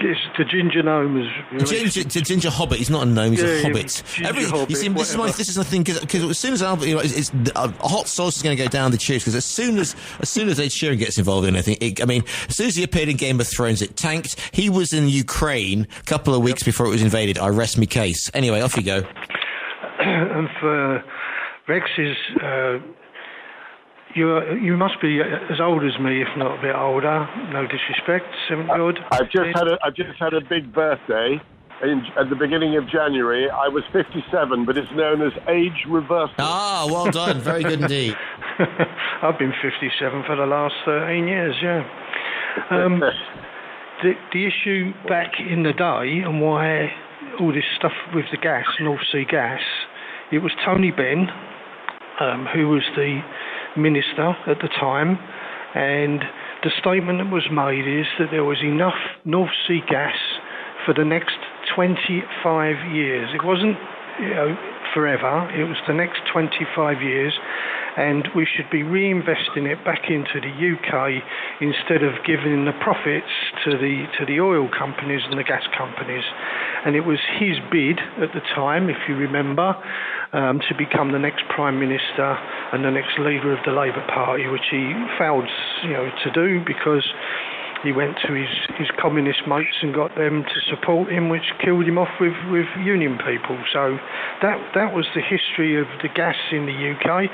It's the Ginger Gnome. The Ginger Hobbit. He's not a gnome. He's a hobbit. Hobbit. You see, this is the thing, because as soon as Albert, it's hot sauce is going to go down the tubes. Because as soon as Ed Sheeran gets involved in anything, as soon as he appeared in Game of Thrones, it tanked. He was in Ukraine a couple of weeks before it was invaded. I rest me case. Anyway, off you go. And for Rex's, you must be as old as me, if not a bit older. No disrespect, 70 odd. I've just had a big birthday at the beginning of January. I was 57, but it's known as age reversal. Ah, well done, very good indeed. I've been 57 for the last 13 years. Yeah. The issue back in the day and why all this stuff with the gas, North Sea gas, it was Tony Benn, who was the minister at the time, and the statement that was made is that there was enough North Sea gas for the next 25 years. It wasn't, forever. It was the next 25 years, and we should be reinvesting it back into the UK instead of giving the profits to the oil companies and the gas companies. And it was his bid at the time, if you remember, to become the next Prime Minister and the next leader of the Labour Party, which he failed to do because he went to his communist mates and got them to support him, which killed him off with union people. So that was the history of the gas in the UK.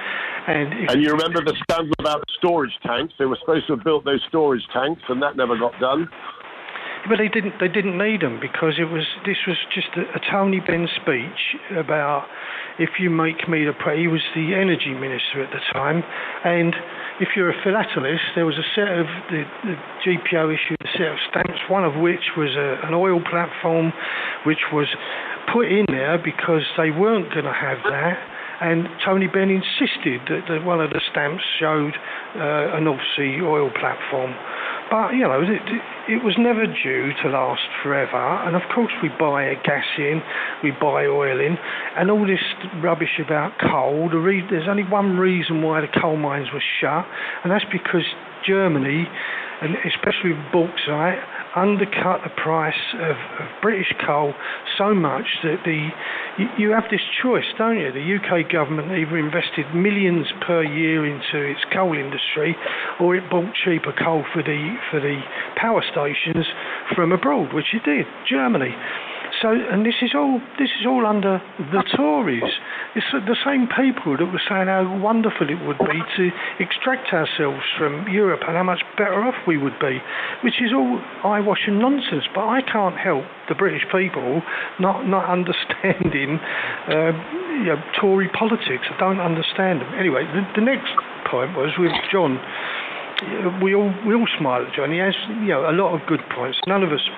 And you remember the scandal about the storage tanks? They were supposed to have built those storage tanks, and that never got done. But they didn't need them, because this was just a Tony Benn speech about, if you make me the he was the energy minister at the time, and if you're a philatelist, there was a set of the GPO issued a set of stamps, one of which was an oil platform, which was put in there because they weren't going to have that. And Tony Benn insisted that one of the stamps showed a North Sea oil platform. But, you know, it was never due to last forever. And, of course, we buy gas in, we buy oil in, and all this rubbish about coal. There's only one reason why the coal mines were shut, and that's because Germany, and especially with bauxite, undercut the price of British coal so much that you have this choice, don't you? The UK government either invested millions per year into its coal industry, or it bought cheaper coal for the power stations from abroad, which it did, Germany. So, and this is all under the Tories. It's the same people that were saying how wonderful it would be to extract ourselves from Europe and how much better off we would be, which is all eyewash and nonsense. But I can't help the British people not understanding Tory politics. I don't understand them. Anyway, the next point was with John. We all smile at John. He has, a lot of good points. None of us.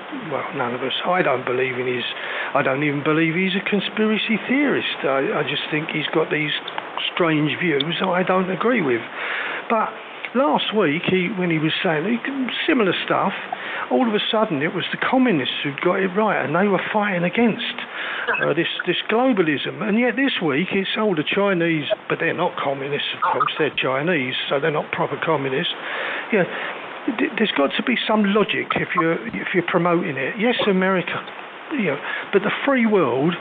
I don't even believe he's a conspiracy theorist. I just think he's got these strange views that I don't agree with. But last week, when he was saying similar stuff, all of a sudden it was the communists who'd got it right, and they were fighting against this globalism. And yet this week it's the Chinese, but they're not communists, of course. They're Chinese, so they're not proper communists. There's got to be some logic if you're promoting it. Yes, America. But the free world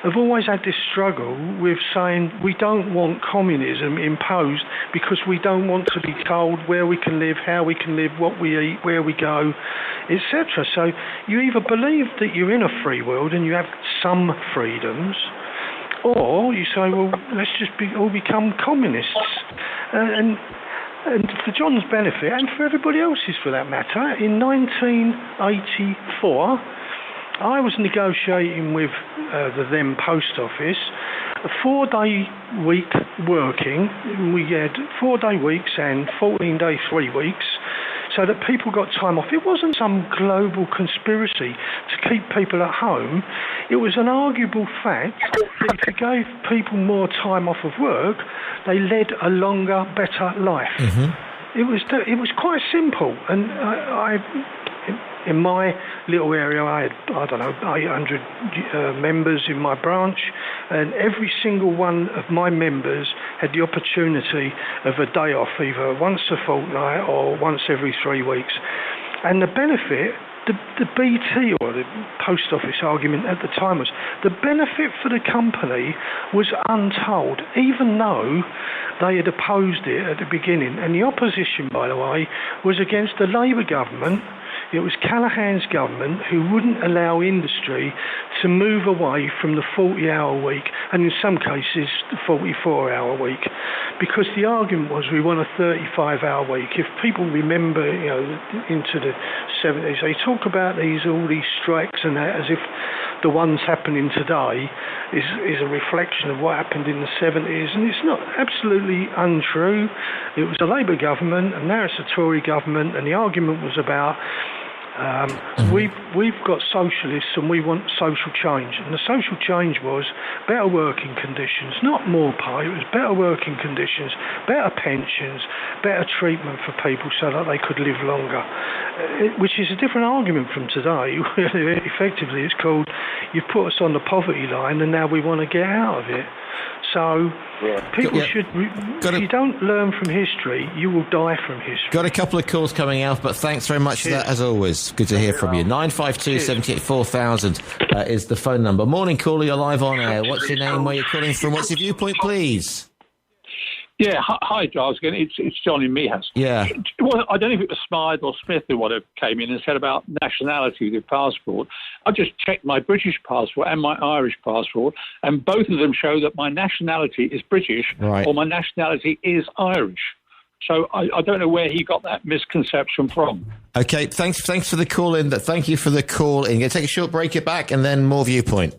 have always had this struggle with saying we don't want communism imposed because we don't want to be told where we can live, how we can live, what we eat, where we go, etc. So you either believe that you're in a free world and you have some freedoms, or you say, well, let's just all become communists. And for John's benefit, and for everybody else's for that matter, in 1984, I was negotiating with the then post office a 4-day week working. We had 4-day weeks and 14-day 3 weeks, so that people got time off. It wasn't some global conspiracy to keep people at home. It was an arguable fact that if you gave people more time off of work, they led a longer, better life. Mm-hmm. It was quite simple, and in my little area, I had, 800 members in my branch, and every single one of my members had the opportunity of a day off, either once a fortnight or once every 3 weeks. And the benefit, the BT or the post office argument at the time was, the benefit for the company was untold, even though they had opposed it at the beginning. And the opposition, by the way, was against the Labour government. It was Callaghan's government who wouldn't allow industry to move away from the 40-hour week, and in some cases the 44-hour week, because the argument was we want a 35-hour week. If people remember, into the 70s, they talk about all these strikes and that as if the ones happening today is a reflection of what happened in the 70s, and it's not, absolutely untrue. It was a Labour government, and now it's a Tory government, and the argument was about we've got socialists and we want social change, and the social change was better working conditions, not more pay. It was better working conditions, better pensions, better treatment for people so that they could live longer, which is a different argument from today. Effectively, it's called, you've put us on the poverty line and now we want to get out of it. So people should, if you don't learn from history, you will die from history. Got a couple of calls coming out, but thanks very much for that, as always. Good to hear from you. 952 78 4000 is the phone number. Morning, caller, you're live on air. What's your name, where you're calling from? What's your viewpoint, please? Yeah, hi, Giles. Again, it's Johnny Mehas. Yeah. Well, I don't know if it was Smythe or Smith who came in and said about nationality with passport. I just checked my British passport and my Irish passport, and both of them show that my nationality is British or my nationality is Irish. So I don't know where he got that misconception from. Okay, thanks for the call in. Thank you for the call in. Going to take a short break, get back, and then more Viewpoint.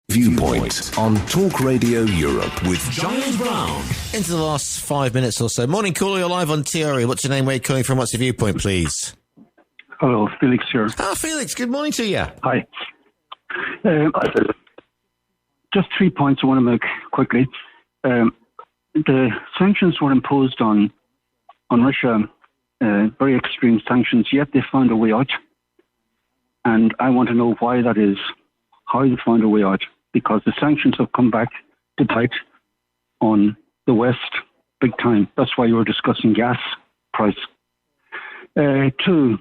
Viewpoint on Talk Radio Europe with Giles Brown. Into the last 5 minutes or so. Morning, caller. You're live on TRE. What's your name? Where are you calling from? What's your viewpoint, please? Hello, Felix here. Felix. Good morning to you. Hi. Just 3 points I want to make quickly. The sanctions were imposed on Russia, very extreme sanctions, yet they found a way out. And I want to know why that is, how they found a way out, because the sanctions have come back to bite on the West big time. That's why you were discussing gas price. 2, the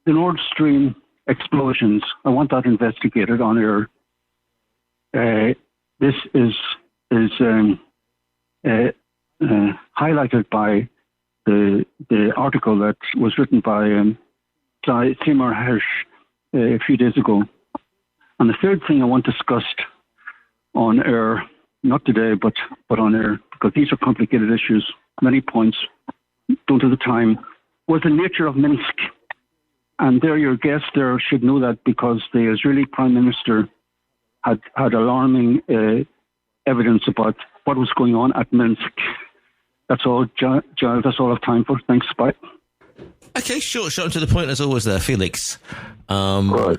Nord Stream explosions. I want that investigated on air. This is highlighted by the article that was written by Seymour Hersh a few days ago. And the third thing I want discussed on air, not today, but on air, because these are complicated issues, many points, don't have the time, was the nature of Minsk. And there, your guest there should know that, because the Israeli Prime Minister had alarming evidence about what was going on at Minsk. That's all, Giles. That's all I have time for. Thanks. Bye. Okay, short and to the point as always there, Felix. Right.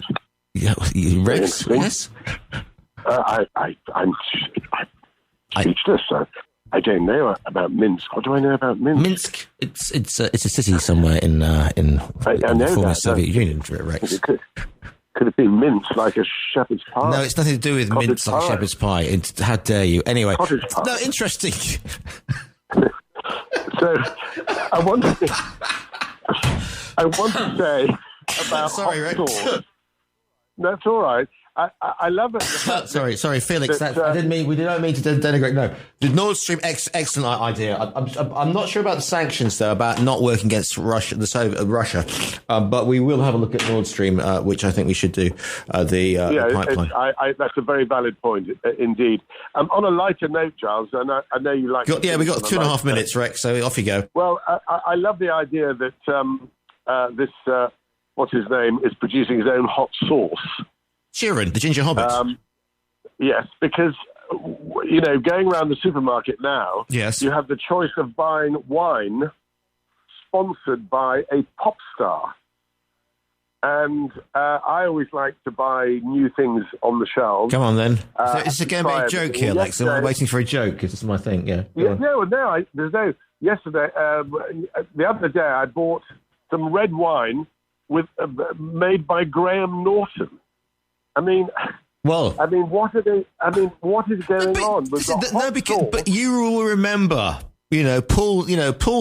Yeah, Rex, yes? I'm speechless. I don't know about Minsk. What do I know about Minsk? Minsk, it's a city somewhere in the former Soviet Union, Rex. It could have been minced like a shepherd's pie. No, it's nothing to do with mince like shepherd's pie. How dare you? Anyway, no, interesting. So I want to say about sorry, Rex. That's all right. I love it. Sorry, Felix. I didn't mean. We did not mean to denigrate. No, the Nord Stream, excellent idea. I'm not sure about the sanctions though, about not working against Russia, Russia. But we will have a look at Nord Stream, which I think we should do. The pipeline. That's a very valid point, indeed. On a lighter note, Giles, and I know you like. We got 2.5 minutes, Rex. So off you go. Well, I love the idea that this what's his name is producing his own hot sauce. Sheeran, the Ginger Hobbit. Yes, because, going around the supermarket now, yes, you have the choice of buying wine sponsored by a pop star. And I always like to buy new things on the shelves. Come on, then. It's a game of a joke here, Lex. I'm waiting for a joke, because it's my thing, yeah. There's no... Yesterday, the other day, I bought some red wine made by Graham Norton. What are they? What is going on? But you will remember, Paul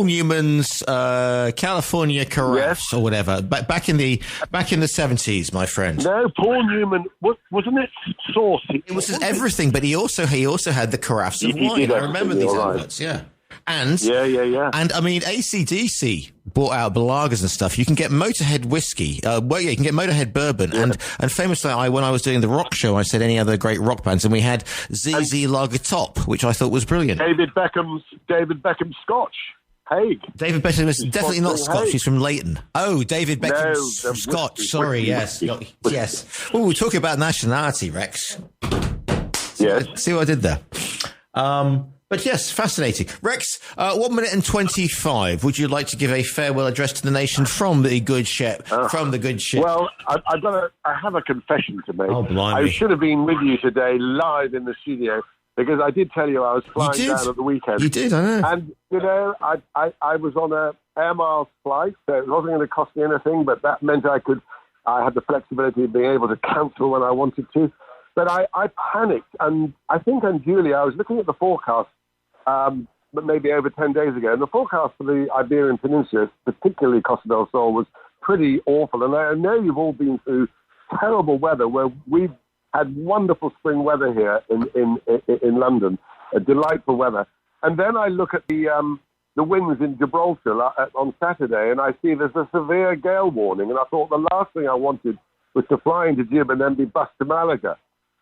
Newman's California Carafes or whatever, back in the 70s, my friend. No, Paul Newman wasn't it sauce? It was everything, but he also had the carafes of wine. I remember these adverts, yeah. And And AC/DC bought out Balagers and stuff. You can get Motorhead whiskey. You can get Motorhead bourbon. Yeah. And famously, when I was doing the rock show, I said any other great rock bands, and we had ZZ Lager Top, which I thought was brilliant. David Beckham's Scotch. Haig. David Beckham is definitely not Scotch. He's from Leighton. Oh, David Beckham's Scotch. Sorry, yes. Yes. Oh, we're talking about nationality, Rex. Yes. See what I did there? But yes, fascinating. Rex, 1 minute and 25. Would you like to give a farewell address to the nation from the good ship? Well, I have a confession to make. Oh, blimey. I should have been with you today live in the studio, because I did tell you I was flying down at the weekend. You did, I know. And, I was on a Air Miles flight, so it wasn't going to cost me anything, but that meant I had the flexibility of being able to cancel when I wanted to. But I panicked, and I think unduly, I was looking at the forecast, but maybe over 10 days ago. And the forecast for the Iberian Peninsula, particularly Costa del Sol, was pretty awful. And I know you've all been through terrible weather, where we've had wonderful spring weather here in London, delightful weather. And then I look at the winds in Gibraltar on Saturday, and I see there's a severe gale warning. And I thought the last thing I wanted was to fly into Gib and then be bussed to Malaga.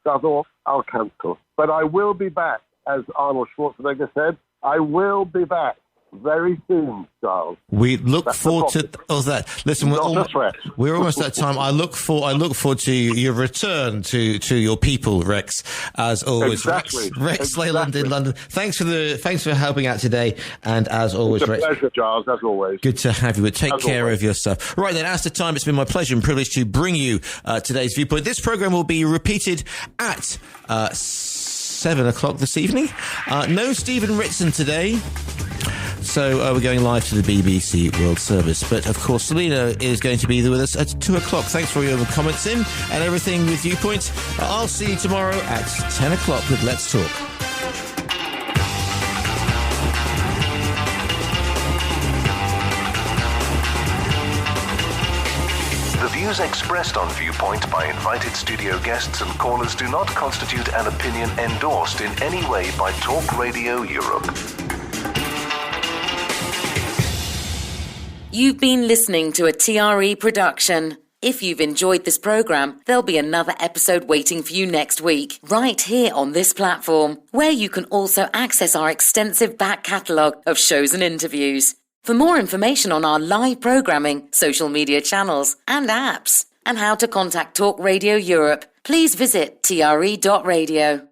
So I thought, I'll cancel. But I will be back, as Arnold Schwarzenegger said. I will be back very soon, Giles. We look forward to that. Listen, we're almost at time. I look forward to your return to your people, Rex. As always, exactly. Rex Leyland in London. Thanks for helping out today. And as always, it's a Rex, pleasure, Giles. As always, good to have you. But take care of yourself. Right then, as to time, it's been my pleasure and privilege to bring you today's Viewpoint. This program will be repeated at 7 o'clock this evening. No Stephen Ritson today. So we're going live to the BBC World Service. But, of course, Selena is going to be there with us at 2 o'clock. Thanks for your comments in and everything with Viewpoint. I'll see you tomorrow at 10 o'clock with Let's Talk. The views expressed on Viewpoint by invited studio guests and callers do not constitute an opinion endorsed in any way by Talk Radio Europe. You've been listening to a TRE production. If you've enjoyed this program, there'll be another episode waiting for you next week, right here on this platform, where you can also access our extensive back catalogue of shows and interviews. For more information on our live programming, social media channels and apps, and how to contact Talk Radio Europe, please visit tre.radio.